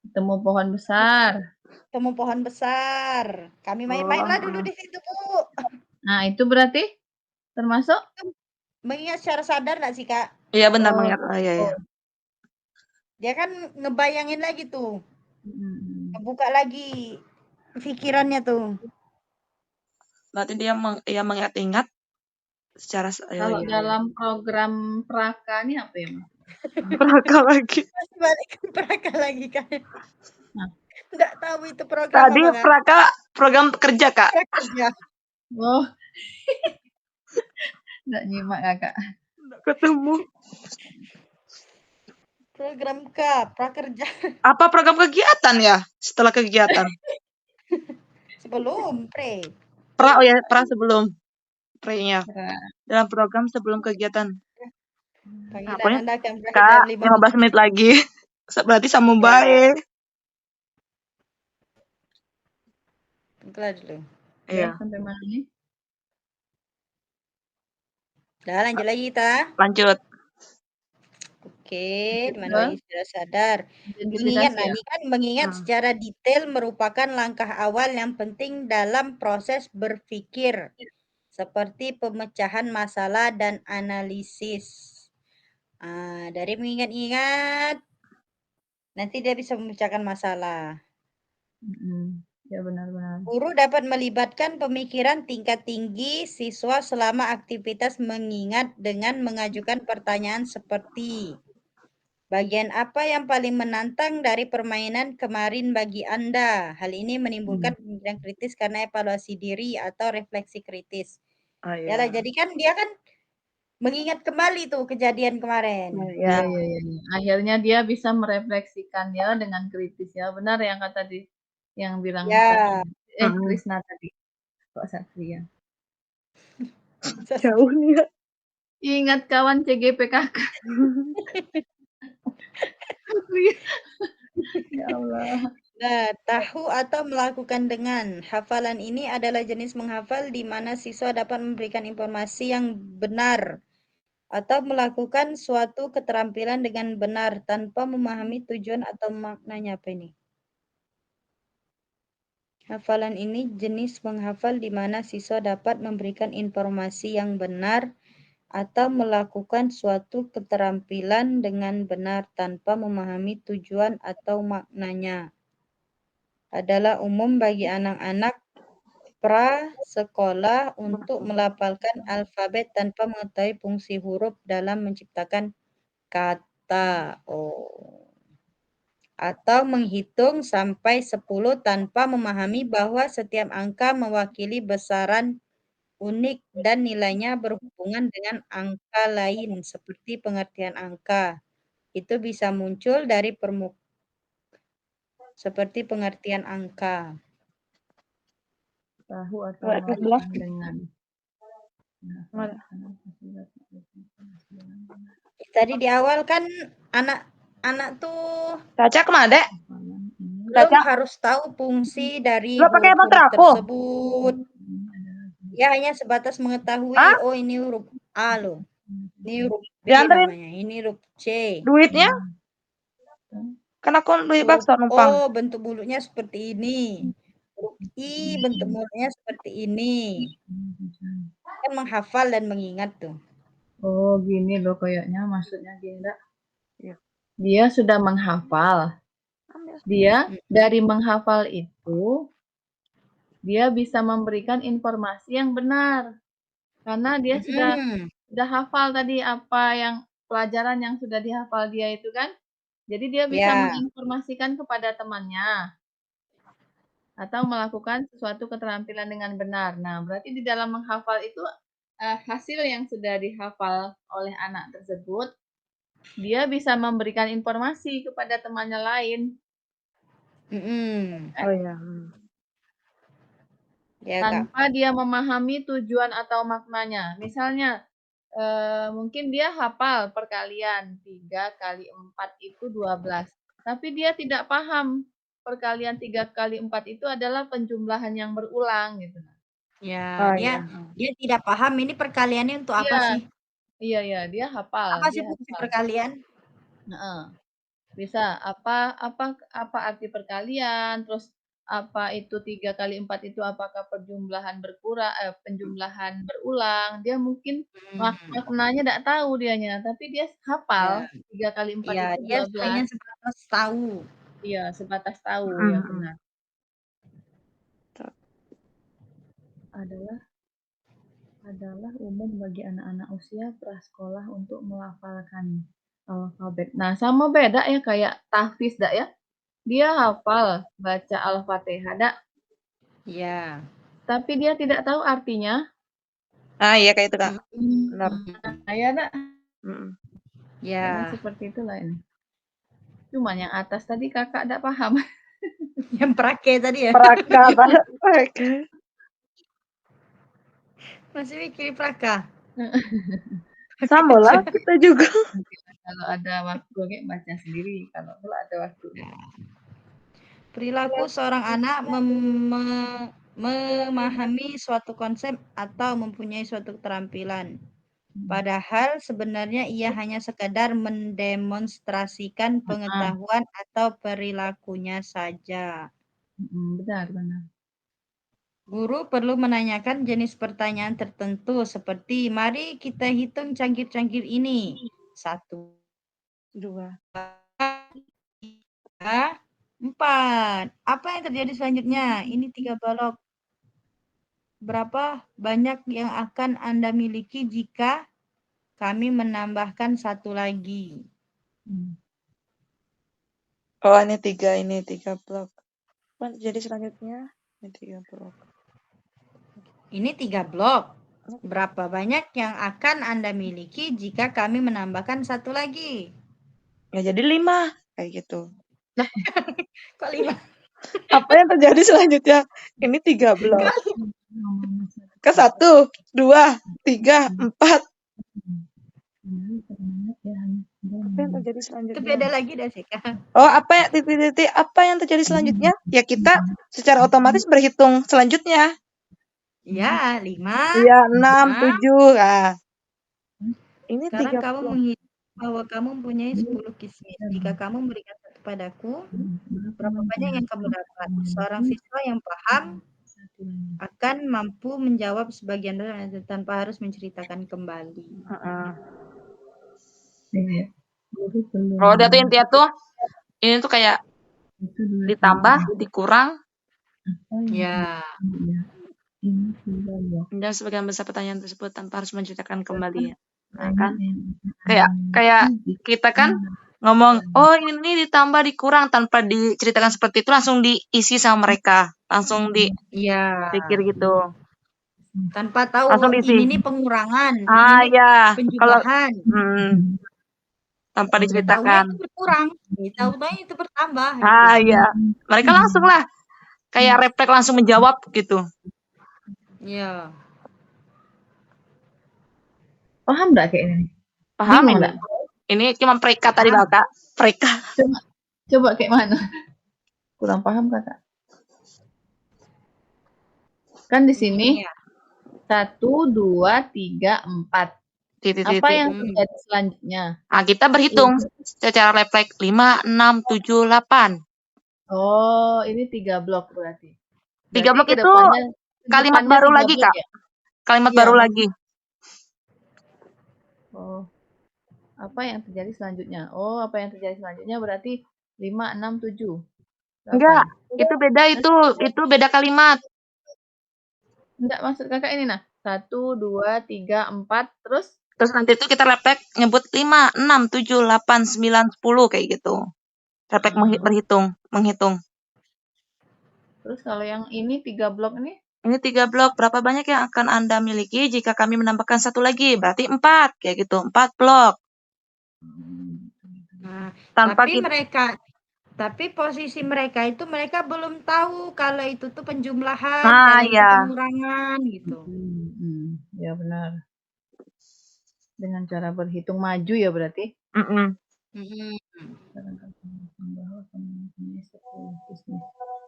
Ketemu pohon besar. Ketemu pohon besar. Kami main-mainlah dulu di situ Bu. Nah itu berarti termasuk mengingat secara sadar nggak sih Kak? Iya benar mengingat. Iya. Dia kan ngebayangin lagi tuh, Mm-mm. ngebuka lagi pikirannya tuh. Berarti dia mengingat-ingat secara Kalau dalam program Praka ini apa ya, Mas? Praka lagi. Masih balik ke Praka lagi kan. Nah. Nggak tahu itu program Tadi apa, Kak? Praka program kerja, Kak. Prakerja. Oh. Nggak nyimak Kakak. Nggak ketemu. Program K, prakerja. Apa program kegiatan ya? Setelah kegiatan. Sebelum pre. Oh ya, sebelum pre-nya. Pra. Dalam program sebelum kegiatan. Panggilan Pokoknya, Anda akan berakhir Kak, dalam 15 menit lagi. Berarti sambung Ya. baik. Kelar dulu. Iya. Sampai mana nih? Dah lanjut lagi kita. Lanjut. Oke, di mana lagi sudah sadar. Identifikasi Mengingat, ya? ini kan mengingat secara detail merupakan langkah awal yang penting dalam proses berpikir, seperti pemecahan masalah dan analisis. Dari mengingat-ingat, nanti dia bisa memecahkan masalah. Ya benar-benar. Guru dapat melibatkan pemikiran tingkat tinggi siswa selama aktivitas mengingat dengan mengajukan pertanyaan seperti, bagian apa yang paling menantang dari permainan kemarin bagi Anda? Hal ini menimbulkan pemikiran kritis karena evaluasi diri atau refleksi kritis. Yalah, jadi kan dia kan mengingat kembali tuh kejadian kemarin. Iya. Akhirnya dia bisa merefleksikan ya dengan kritis ya. Benar yang kata yang bilang Ya. tadi. Krisna tadi. Kok Satria? Jauh nih ya. Ingat kawan CGPKK. Ya Allah. Nah, tahu atau melakukan dengan. Hafalan ini adalah jenis menghafal di mana siswa dapat memberikan informasi yang benar atau melakukan suatu keterampilan dengan benar tanpa memahami tujuan atau maknanya. Apa ini? Hafalan ini jenis menghafal di mana siswa dapat memberikan informasi yang benar atau melakukan suatu keterampilan dengan benar tanpa memahami tujuan atau maknanya. Adalah umum bagi anak-anak prasekolah untuk melafalkan alfabet tanpa mengetahui fungsi huruf dalam menciptakan kata. Atau menghitung sampai 10 tanpa memahami bahwa setiap angka mewakili besaran unik dan nilainya berhubungan dengan angka lain seperti pengertian angka. Itu bisa muncul dari seperti pengertian angka. Tahu atau melakukan dengan. Tadi di awal kan anak tuh Caca kemana, Dek? belum Caca harus tahu fungsi dari Lo pakai huruf-huruf motor aku? tersebut. Ya hanya sebatas mengetahui, oh ini huruf A loh. Ini huruf B Dianterin namanya, ini huruf C. duitnya? Kan aku beli Huruf bakso numpang. O bentuk mulutnya seperti ini. Huruf I bentuk mulutnya seperti ini. Kan menghafal dan mengingat tuh. Oh gini loh kayaknya maksudnya gini Dak. Dia sudah menghafal. Dia dari menghafal itu dia bisa memberikan informasi yang benar. Karena dia sudah hafal tadi apa yang pelajaran yang sudah dihafal dia itu kan. Jadi dia bisa menginformasikan kepada temannya atau melakukan sesuatu keterampilan dengan benar. Nah, berarti di dalam menghafal itu hasil yang sudah dihafal oleh anak tersebut, dia bisa memberikan informasi kepada temannya lain. Oh iya. Ya, tanpa dia memahami tujuan atau maknanya. Misalnya, mungkin dia hafal perkalian 3 kali 4 itu 12. Tapi dia tidak paham perkalian 3 kali 4 itu adalah penjumlahan yang berulang gitu. Ya, dia tidak paham ini perkaliannya untuk apa sih? Iya, dia hafal. Apa sih fungsi perkalian? Bisa apa arti perkalian, terus apa itu 3 kali 4 itu apakah penjumlahan penjumlahan berulang. Dia mungkin Hmm. maknanya nggak tahu dianya, tapi dia Ya, hafal 3 kali 4 ya, itu dia 12. hanya sebatas tahu. Iya, sebatas tahu, ya Mm-mm. benar. Adalah umum bagi anak-anak usia prasekolah untuk melafalkan alfabet. Nah, sama beda ya kayak tahfiz dak ya. Dia hafal baca Al-Fatihah dak, Ya. tapi dia tidak tahu artinya. Ah iya kayak itu Kak. Benar. Nah, ya dak, Mm-mm. kayaknya Ya. seperti itulah ini. Cuma yang atas tadi kakak tidak paham. Yang prake tadi ya. Praka, Praka. Masih mikir praka. Sama lah kita juga. Nanti kalau ada waktu kayak baca sendiri. Kalau ada waktu. Perilaku seorang anak memahami suatu konsep atau mempunyai suatu keterampilan. Padahal sebenarnya ia hanya sekadar mendemonstrasikan pengetahuan atau perilakunya saja. Benar. Guru perlu menanyakan jenis pertanyaan tertentu seperti, mari kita hitung cangkir-cangkir ini. 1, 2. 3, 4. Apa yang terjadi selanjutnya? Ini 3 balok. Berapa banyak yang akan Anda miliki jika kami menambahkan 1 lagi? Oh ini 3 blok. Apa jadi selanjutnya? Ini 3 blok. Ini 3 blok. Berapa banyak yang akan Anda miliki jika kami menambahkan 1 lagi? Ya jadi 5 kayak gitu. Kok 5? Apa yang terjadi selanjutnya? Ini 3 blok. Ke 1, 2, 3, 4. Apa yang terjadi Itu selanjutnya? beda lagi dah sih, Kak. Oh, apa yang terjadi selanjutnya? Ya kita secara otomatis berhitung selanjutnya. Ya, 5. Iya, 6, 7. Nah, ini Sekarang 3 kamu blok. menghitung bahwa kamu mempunyai 10 kismis. Jika kamu memberikan 1 padaku, berapa banyak yang kamu dapat? Seorang siswa yang paham akan mampu menjawab sebagian tanpa harus menceritakan kembali. Kalau dia tuh intinya tuh ini tuh kayak ditambah, dikurang, Ya. dan sebagian besar pertanyaan tersebut tanpa harus menceritakan kembali. Nah, kan kayak kita kan ngomong, oh ini ditambah dikurang tanpa diceritakan seperti itu langsung diisi sama mereka, langsung dipikir gitu. Tanpa tahu Langsung diisi. ini pengurangan, ini Ya. penjumlahan. Tanpa Tahunya diceritakan. itu berkurang, tahunya itu bertambah. Iya. Mereka langsung lah kayak refleks langsung menjawab gitu. Iya. Paham nggak kayak ini? Paham Bingung ini? nggak? Ini cuma preka tadi Kakak. Preka. Coba kayak mana? Kurang paham Kakak. Kan di sini 1, 2, 3, 4. Apa yang terjadi selanjutnya? Nah, kita berhitung secara refleks 5, 6, 7, 8. Oh, ini 3 blok berarti. 3 blok itu kalimat baru lagi, Kak. Ya? Kalimat baru lagi. Oh. Apa yang terjadi selanjutnya? Oh, apa yang terjadi selanjutnya berarti 5, 6, 7. 8. Enggak, itu beda itu beda kalimat. Enggak, maksud Kakak ini nah. 1, 2, 3, 4, terus nanti itu kita refleks nyebut 5, 6, 7, 8, 9, 10 kayak gitu. Refleks menghitung. Terus kalau yang ini 3 blok ini? Ini 3 blok. Berapa banyak yang akan Anda miliki jika kami menambahkan 1 lagi? Berarti 4. Kayak gitu. 4 blok. Nah, tapi posisi mereka itu mereka belum tahu kalau itu tuh penjumlahan, kalau itu pengurangan gitu. Ya benar. Dengan cara berhitung maju ya berarti?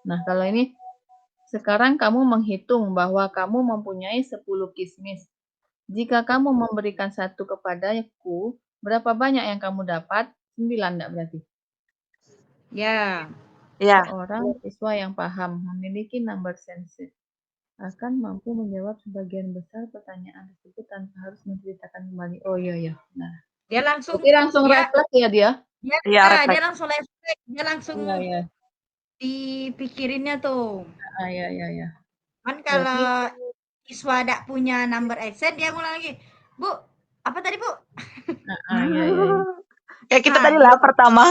Nah, kalau ini sekarang kamu menghitung bahwa kamu mempunyai 10 kismis. Jika kamu memberikan 1 kepadaku, berapa banyak yang kamu dapat? 9 enggak berarti? Ya. Ya. Seorang siswa yang paham, memiliki number sense, akan mampu menjawab sebagian besar pertanyaan tersebut tanpa harus menceritakan kembali. Oh iya, nah. Dia langsung Berarti langsung dia refleks ya dia? dia Iya, dia refleks. langsung refleks, dia langsung Iya. dipikirinnya tuh. Iya. Kan Berarti kalau siswa ndak punya number accent dia ngulang lagi. Bu, apa tadi Bu? iya. Kayak kita Nah, tadi lah gitu. pertama.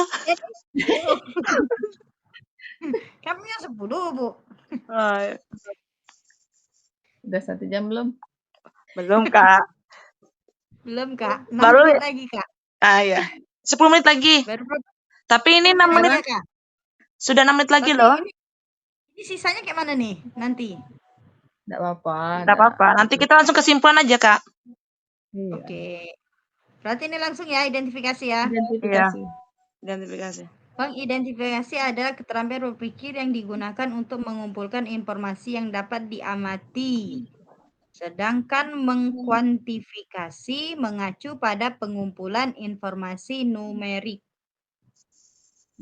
Kami yang 10 Bu. Oh, Udah 1 jam belum? belum Kak. Belum Kak, 6 Baru menit lagi Kak. ya. 10 menit lagi. Baru Tapi ini 6 menit. ya, Kak. Sudah 6 menit lagi Tapi loh. ini sisanya kayak mana nih nanti? Nggak apa-apa. Enggak apa-apa. Nanti kita langsung kesimpulan aja, Kak. Iya. Oke. Berarti ini langsung ya identifikasi ya. Identifikasi. Identifikasi. Pengidentifikasi adalah keterampilan berpikir yang digunakan untuk mengumpulkan informasi yang dapat diamati. Sedangkan mengkuantifikasi mengacu pada pengumpulan informasi numerik.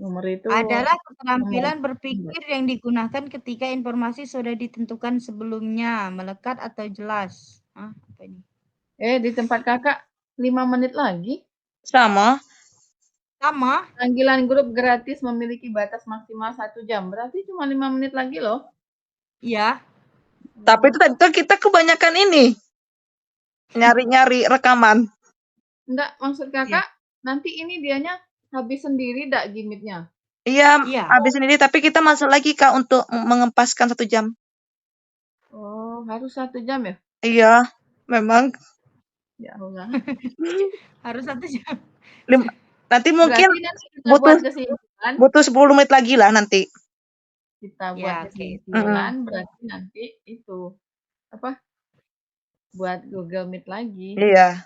Nomor itu Adalah keterampilan berpikir yang digunakan ketika informasi sudah ditentukan sebelumnya, melekat atau jelas. Apa ini? di tempat kakak 5 menit lagi. Sama. Panggilan grup gratis memiliki batas maksimal 1 jam. Berarti cuma 5 menit lagi loh. Iya. Tapi itu tadi tuh kita kebanyakan ini. Nyari-nyari rekaman. Enggak, maksud kakak nanti ini dianya habis sendiri enggak gimitnya? Iya, habis sendiri. Tapi kita masuk lagi Kak untuk mengempaskan 1 jam. Oh, harus 1 jam ya? Iya, memang. Ya Allah. Harus 1 jam. Nanti mungkin butuh 10 menit lagi lah nanti. Kita buat kesimpulan, berarti nanti itu apa? Buat Google Meet lagi. Iya.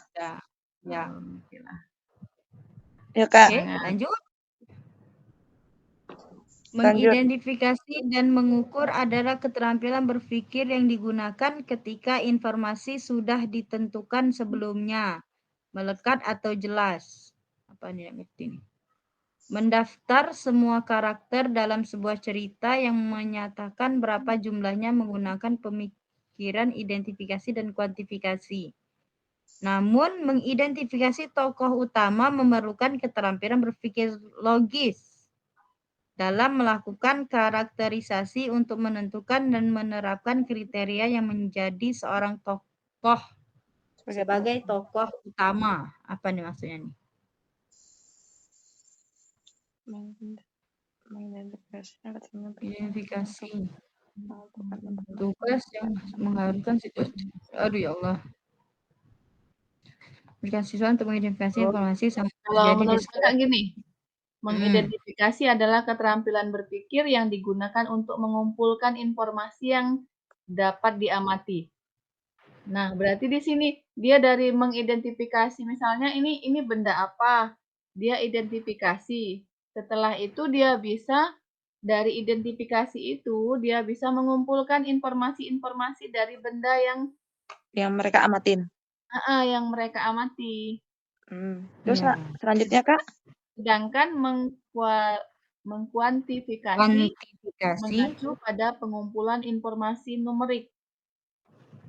Ya. Ya Kak. Oke, lanjut. Mengidentifikasi dan mengukur adalah keterampilan berpikir yang digunakan ketika informasi sudah ditentukan sebelumnya, melekat atau jelas. Apa nih yang ngerti nih? Mendaftar semua karakter dalam sebuah cerita yang menyatakan berapa jumlahnya menggunakan pemikiran identifikasi dan kuantifikasi. Namun, mengidentifikasi tokoh utama memerlukan keterampilan berpikir logis dalam melakukan karakterisasi untuk menentukan dan menerapkan kriteria yang menjadi seorang tokoh sebagai tokoh utama. Apa nih maksudnya nih? Identifikasi tugas yang mengharuskan situasi. Aduh ya Allah. Berikan siswa untuk mengidentifikasi informasi sama kalau menurut kakak gini, mengidentifikasi adalah keterampilan berpikir yang digunakan untuk mengumpulkan informasi yang dapat diamati. Nah, berarti di sini dia dari mengidentifikasi, misalnya ini benda apa, dia identifikasi. Setelah itu dia bisa dari identifikasi itu dia bisa mengumpulkan informasi-informasi dari benda yang mereka amatin. Yang mereka amati. Terus selanjutnya Kak? Sedangkan mengkuantifikasi mengacu pada pengumpulan informasi numerik.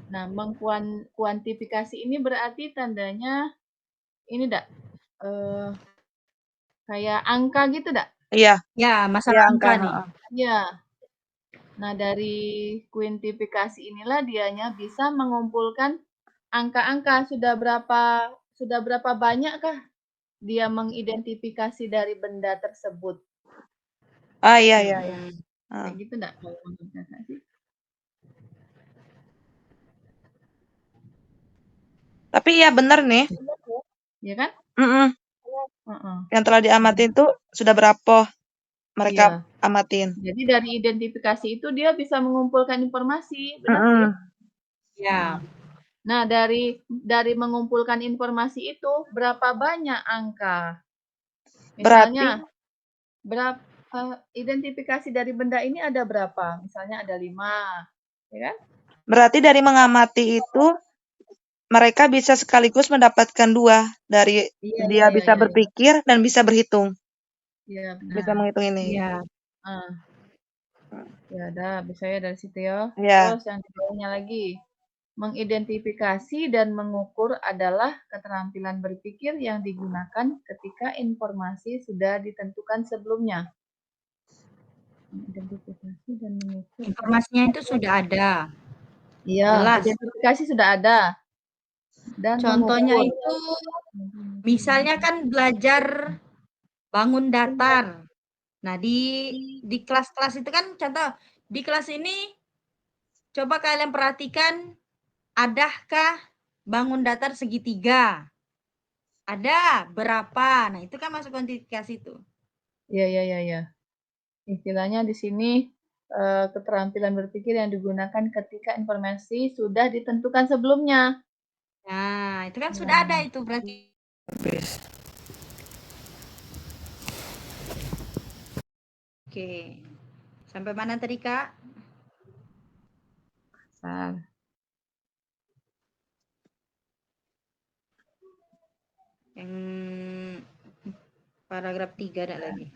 Nah, mengkuantifikasi ini berarti tandanya ini enggak kayak angka gitu enggak? Iya. Ya, masalah angka nih. Iya. Nah, dari kuantifikasi inilah dianya bisa mengumpulkan angka-angka sudah berapa banyakkah dia mengidentifikasi dari benda tersebut. Iya. Kayak gitu enggak kalau menurut kakak sih? Tapi ya benar nih. Iya kan? Yang telah diamati itu sudah berapa mereka amatin. Jadi dari identifikasi itu dia bisa mengumpulkan informasi, benar sih? Ya. Nah, dari mengumpulkan informasi itu berapa banyak angka? Misalnya berapa identifikasi dari benda ini ada berapa? Misalnya ada 5, ya kan? Berarti dari mengamati itu mereka bisa sekaligus mendapatkan 2 dari dia bisa berpikir dan bisa berhitung. Iya, benar. Bisa menghitung ini. Iya. Ya udah, bisa ya dari situ ya. Ya. Terus yang di bawahnya lagi. Mengidentifikasi dan mengukur adalah keterampilan berpikir yang digunakan ketika informasi sudah ditentukan sebelumnya. Mengidentifikasi dan mengukur. Informasinya itu sudah ada. Iya, Jelas. identifikasi sudah ada. Dan Contohnya mengukur. itu, misalnya kan belajar bangun datar. Nah, di kelas-kelas itu kan contoh, di kelas ini coba kalian perhatikan, adakah bangun datar segitiga? Ada berapa? Nah, itu kan masuk kuantifikasi itu. Iya. Istilahnya di sini keterampilan berpikir yang digunakan ketika informasi sudah ditentukan sebelumnya. Nah, itu kan sudah ada itu berarti. Oke. Sampai mana tadi, Kak? Yang paragraf 3 ada lagi.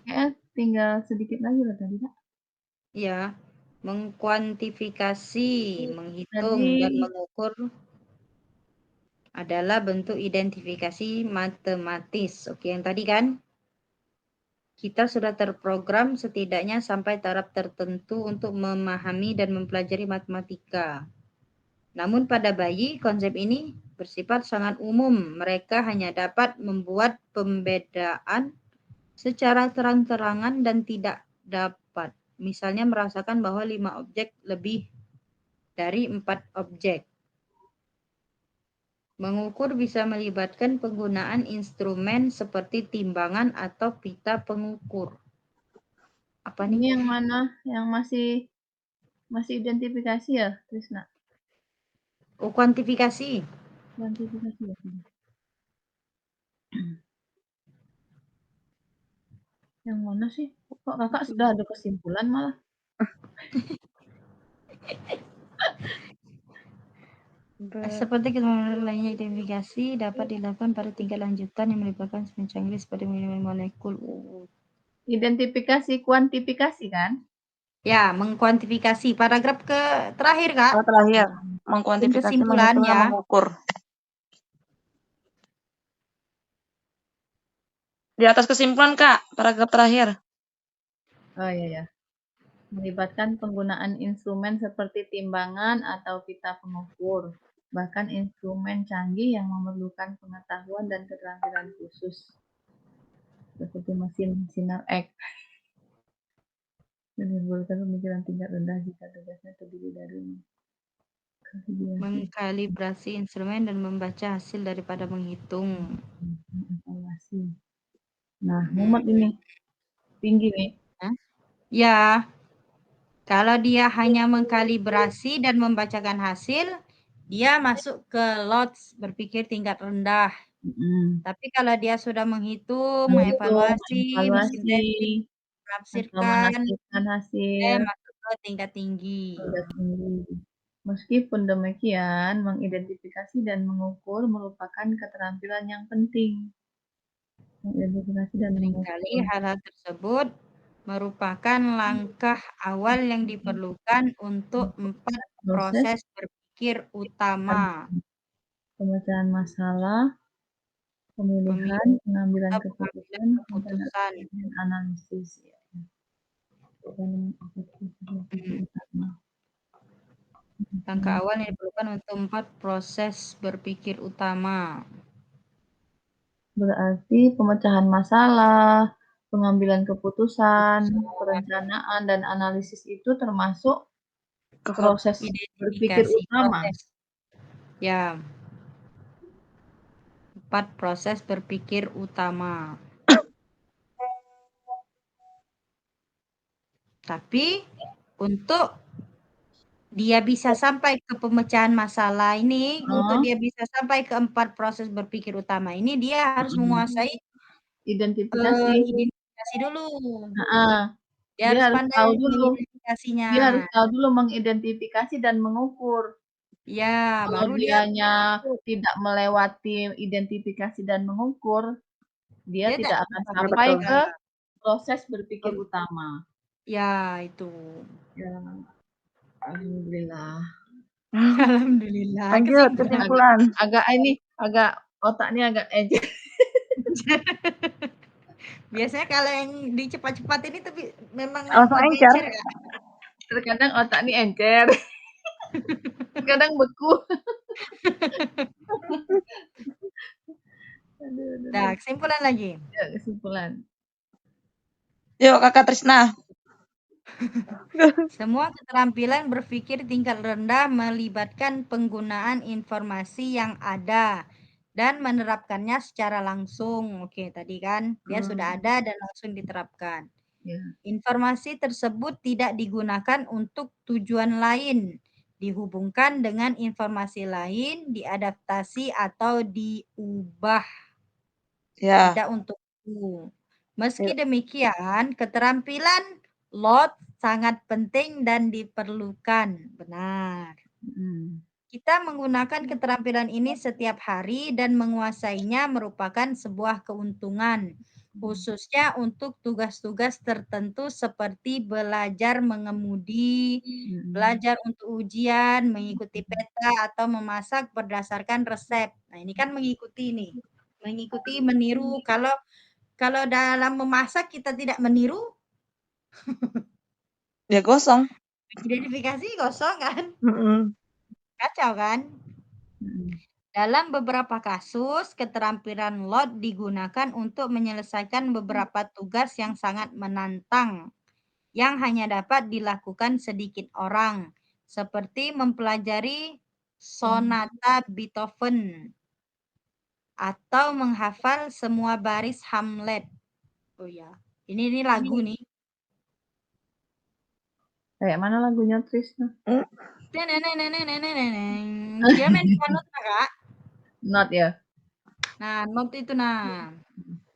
Tinggal sedikit lagi loh tadi, Kak. Iya, mengkuantifikasi, menghitung Tadi, dan mengukur adalah bentuk identifikasi matematis. Oke, yang tadi kan kita sudah terprogram setidaknya sampai taraf tertentu untuk memahami dan mempelajari matematika. Namun pada bayi, konsep ini bersifat sangat umum. Mereka hanya dapat membuat pembedaan secara terang-terangan dan tidak dapat, misalnya merasakan bahwa 5 objek lebih dari 4 objek. Mengukur bisa melibatkan penggunaan instrumen seperti timbangan atau pita pengukur. Apa nih? ini yang mana? Yang masih identifikasi ya, Trisna? Oh, kuantifikasi. Kuantifikasi ya. Yang mana sih? Kok kakak sudah ada kesimpulan malah? Seperti keterangan lainnya, identifikasi dapat dilakukan pada tingkat lanjutan yang melibatkan semacam seperti molekul. Identifikasi, kuantifikasi kan? Ya, mengkuantifikasi. Paragraf ke terakhir, Kak. Oh, terakhir, mengkuantifikasi, Kesimpulan, menghitung, dan ya. mengukur. Di atas kesimpulan, Kak, paragraf terakhir. Oh iya. Melibatkan penggunaan instrumen seperti timbangan atau pita pengukur, bahkan instrumen canggih yang memerlukan pengetahuan dan keterampilan khusus, seperti mesin sinar X. Menimbulkan pemikiran tingkat rendah jika tugasnya terdiri dari mengkalibrasi instrumen dan membaca hasil daripada menghitung. evaluasi. Nah, mumet ini tinggi nih. Ya, kalau dia hanya mengkalibrasi dan membacakan hasil, dia masuk ke LOTS, berpikir tingkat rendah. Tapi kalau dia sudah menghitung, mengevaluasi, mensintesis, menafsirkan, dia masuk ke tingkat tinggi. Meskipun demikian, mengidentifikasi dan mengukur merupakan keterampilan yang penting. Mengidentifikasi dan Seringkali hal-hal tersebut merupakan langkah awal yang diperlukan untuk 4 proses berpikir utama. Pemecahan masalah, pemilihan, pengambilan keputusan, dan analisis. Langkah awal yang diperlukan untuk 4 proses berpikir utama. Berarti pemecahan masalah, pengambilan keputusan, perencanaan, dan analisis itu termasuk proses berpikir utama. Ya, 4 proses berpikir utama. Tapi untuk dia bisa sampai ke pemecahan masalah ini, untuk dia bisa sampai ke 4 proses berpikir utama ini, dia harus menguasai identifikasi dulu. Dia harus tahu dulu. Identifikasinya. Dia harus tahu dulu mengidentifikasi dan mengukur. Ya, kalau dianya tidak melewati identifikasi dan mengukur, dia tidak akan sampai ke proses berpikir utama. Ya, itu. Ya, alhamdulillah. Alhamdulillah. Lanjut Kesimpulan. kesimpulan. Agak otak ini agak encer. Biasanya kalau yang dicepat-cepat ini tapi memang Langsung buat encer. encer ya. Terkadang otak ini encer. Kadang beku. Aduh. Nah, kesimpulan lagi. Ya, kesimpulan. Yuk Kakak Trisna. Semua keterampilan berpikir tingkat rendah melibatkan penggunaan informasi yang ada dan menerapkannya secara langsung. Oke, tadi kan dia sudah ada dan langsung diterapkan. Ya. Informasi tersebut tidak digunakan untuk tujuan lain, dihubungkan dengan informasi lain, diadaptasi atau diubah. Ya. Tidak untuk itu. Meski demikian, keterampilan lot sangat penting dan diperlukan. Benar. Kita menggunakan keterampilan ini setiap hari dan menguasainya merupakan sebuah keuntungan, khususnya untuk tugas-tugas tertentu seperti belajar mengemudi, belajar untuk ujian, mengikuti peta, atau memasak berdasarkan resep. Nah, ini kan mengikuti nih. Mengikuti, meniru. Kalau dalam memasak kita tidak meniru, Ya gosong. identifikasi kosong kan? Mm-mm. Kacau kan? Dalam beberapa kasus, keterampilan lot digunakan untuk menyelesaikan beberapa tugas yang sangat menantang, yang hanya dapat dilakukan sedikit orang, seperti mempelajari sonata Beethoven atau menghafal semua baris Hamlet. Oh ya, ini lagu nih. Kayak mana lagunya Trisna? Dia main piano Kak. Not ya. Nah, not itu nah.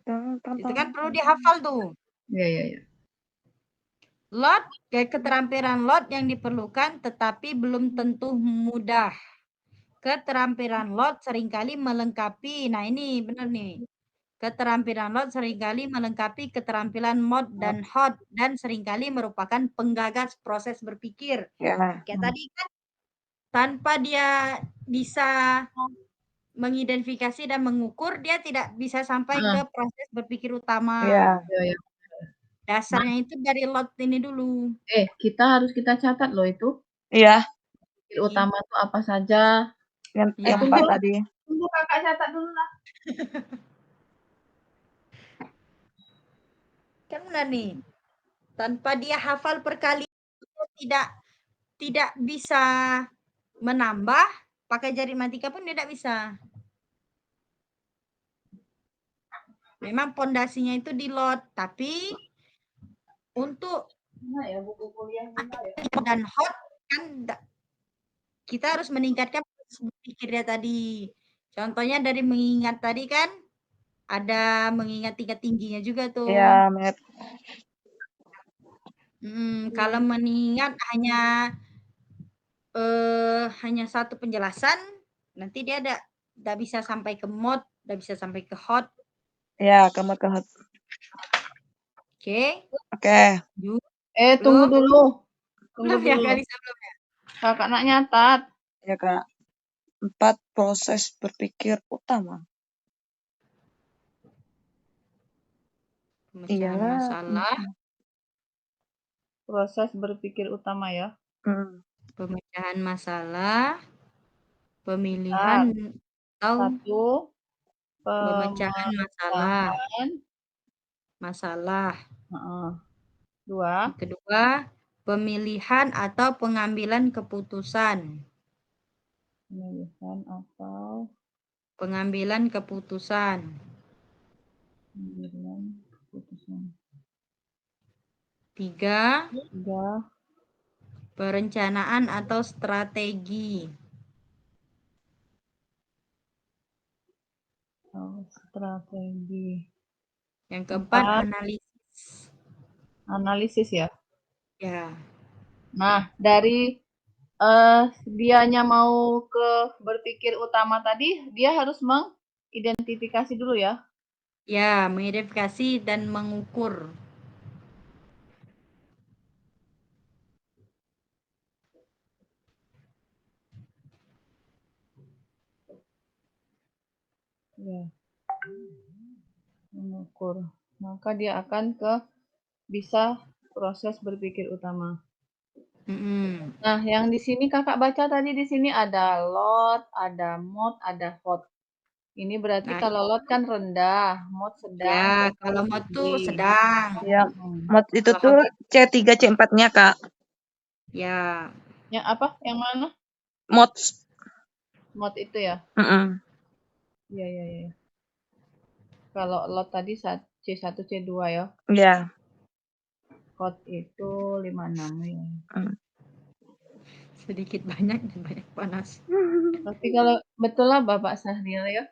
Itu kan perlu dihafal tuh. Ya. Lot, keterampilan lot yang diperlukan tetapi belum tentu mudah. Keterampilan lot seringkali melengkapi, nah ini benar nih. Keterampilan lot seringkali melengkapi keterampilan mod dan hot dan seringkali merupakan penggagas proses berpikir. Ya. Kayak tadi kan tanpa dia bisa mengidentifikasi dan mengukur, dia tidak bisa sampai ke proses berpikir utama. Ya. Ya. Dasarnya itu dari lot ini dulu. Kita catat loh itu. Iya. Berpikir utama itu apa saja. Yang empat tadi. Tunggu kakak catat dulu lah. Kan benar nih. Tanpa dia hafal per kali tidak bisa menambah, pakai jari matika pun tidak bisa. Memang pondasinya itu di lot, tapi untuk buku kuliah dan hot kan kita harus meningkatkan pikirnya tadi. Contohnya dari mengingat tadi kan ada mengingat tingkat tingginya juga tuh. Iya, mengingat. Kalau mengingat hanya satu penjelasan, nanti dia tidak bisa sampai ke mod, tidak bisa sampai ke hot. Ya, kamu ke hot. Oke. Tunggu dulu. Belum ya kali sebelumnya. Kakak nak nyatat. Ya Kak. 4 proses berpikir utama. Pemecahan masalah. Proses berpikir utama ya. Pemecahan masalah, pemilihan atau pemecahan masalah. 2. Kedua, pemilihan atau pengambilan keputusan. Pengambilan keputusan. 3. Perencanaan atau strategi. Yang keempat, analisis. Analisis ya. Ya. Nah, dari dianya mau ke berpikir utama tadi, dia harus mengidentifikasi dulu ya. Ya, mengidentifikasi dan mengukur. Ya, mengukur. Maka dia akan bisa proses berpikir utama. Nah, yang di sini kakak baca tadi di sini ada lot, ada mod, ada hot. Ini berarti Nah, kalau lot kan rendah, mod sedang, ya, hot kalau mod tuh tinggi. sedang. Ya, Hmm. mod itu Kalau tuh hot C3, C4-nya, Kak. ya, Yang apa? Yang mana? Mod. Mod itu ya? Iya, iya, iya. Kalau lot tadi C1, C2 ya. Ya. Hot itu 56 ya. sedikit banyak dan banyak panas. Tapi kalau betul lah Bapak Sahrial ya,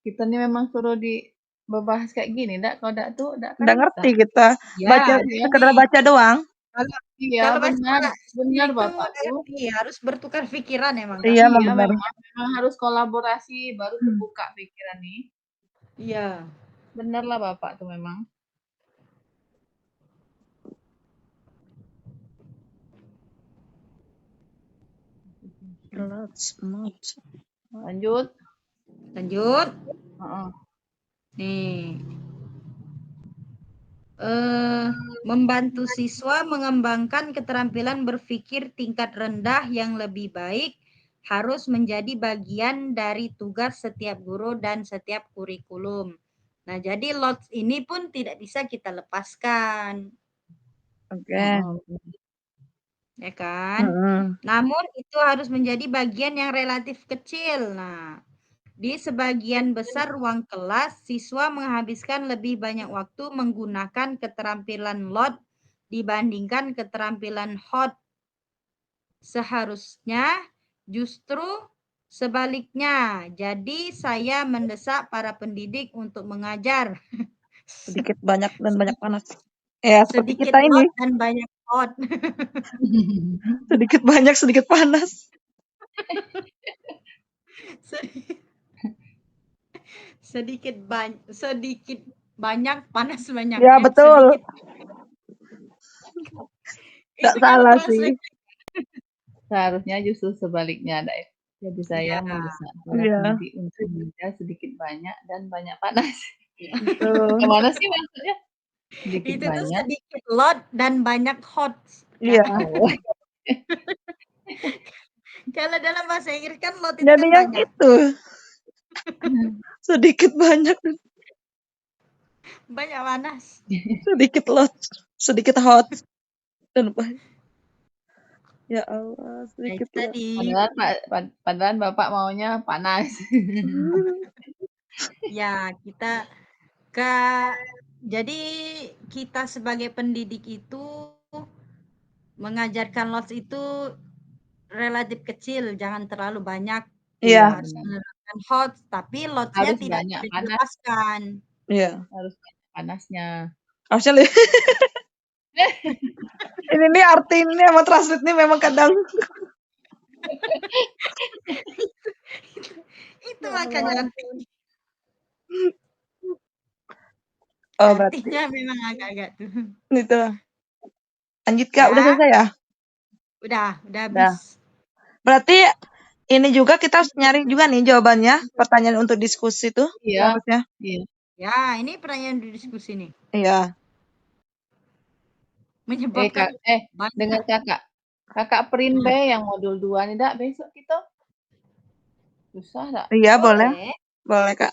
kita nih memang suruh dibahas kayak gini, enggak? Kalau enggak tuh, enggak kan Nggak bisa. ngerti kita. Ya, Baca, Iya. sekedar jadi baca doang. kalau Iya, kalau baca benar. Benar itu Bapak tuh. harus bertukar pikiran emang kan? Iya, Iya, benar. memang harus kolaborasi baru terbuka pikiran nih. Iya. Benar lah Bapak tuh memang. Mod. Lanjut. Lanjut. Heeh. Nih. Membantu siswa mengembangkan keterampilan berpikir tingkat rendah yang lebih baik harus menjadi bagian dari tugas setiap guru dan setiap kurikulum. Nah, jadi LOTS ini pun tidak bisa kita lepaskan. Oke. Ya kan? Namun itu harus menjadi bagian yang relatif kecil. Nah, di sebagian besar ruang kelas, siswa menghabiskan lebih banyak waktu menggunakan keterampilan LOT dibandingkan keterampilan HOT. Seharusnya justru sebaliknya. Jadi saya mendesak para pendidik untuk mengajar Sedikit banyak dan banyak panas. Ya, seperti sedikit kita ini. LOT dan banyak HOT. Sedikit banyak, sedikit panas. sedikit banyak panas banyak. Ya, betul. Nggak Itu kan salah sih. translate. Seharusnya justru sebaliknya, Dek. Jadi saya Iya. mendesak para Iya. pendidik untuk belajar sedikit banyak dan banyak panas. Betul. Gimana sih maksudnya? Sedikit Itu tuh banyak. sedikit lot dan banyak hot. Iya. Oh. Kalau dalam bahasa Inggris kan lot itu Jadi kan yang banyak. itu. Sedikit banyak. Banyak panas. Sedikit lot. Sedikit hot. Dan banyak. Ya Allah, sedikit Nah, lot. tadi. Padahal Bapak maunya panas. Ya, jadi kita sebagai pendidik itu mengajarkan lots itu relatif kecil, jangan terlalu banyak. Iya. Harus menerapkan hot, tapi lotsnya Harus tidak banyak boleh panas. dilepaskan. Iya. Harus banyak panasnya. Harusnya ini nih arti ini sama translate ini memang kadang. itu makanya arti. Oh, berarti. Artinya memang agak-agak tuh. Itu. Lanjut Kak, udah selesai ya? Udah habis. Berarti ini juga kita harus nyari juga nih jawabannya, pertanyaan untuk diskusi tuh. Iya. Harusnya. Iya. Ya, ini pertanyaan di diskusi nih. Iya. Menyebabkan dengan kakak print yang modul 2 nih, Dak, besok kita. Susah, Dak? Iya, boleh. Boleh, Kak.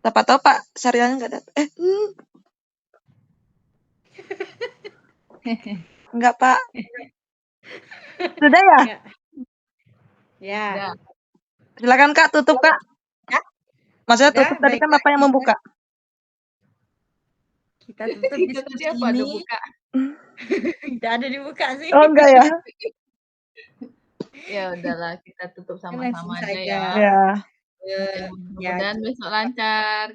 Siapa tahu Pak Sahrialnya nggak datang. Enggak, Pak. Sudah ya? Ya. Silakan Kak, tutup Kak. Maksudnya tutup tadi kan Bapak yang membuka. Kita tutup diskusi ini. Tidak ada dibuka sih. Oh, enggak ya? Ya udahlah, kita tutup sama-sama aja ya. Ya. Mudah-mudahan besok lancar.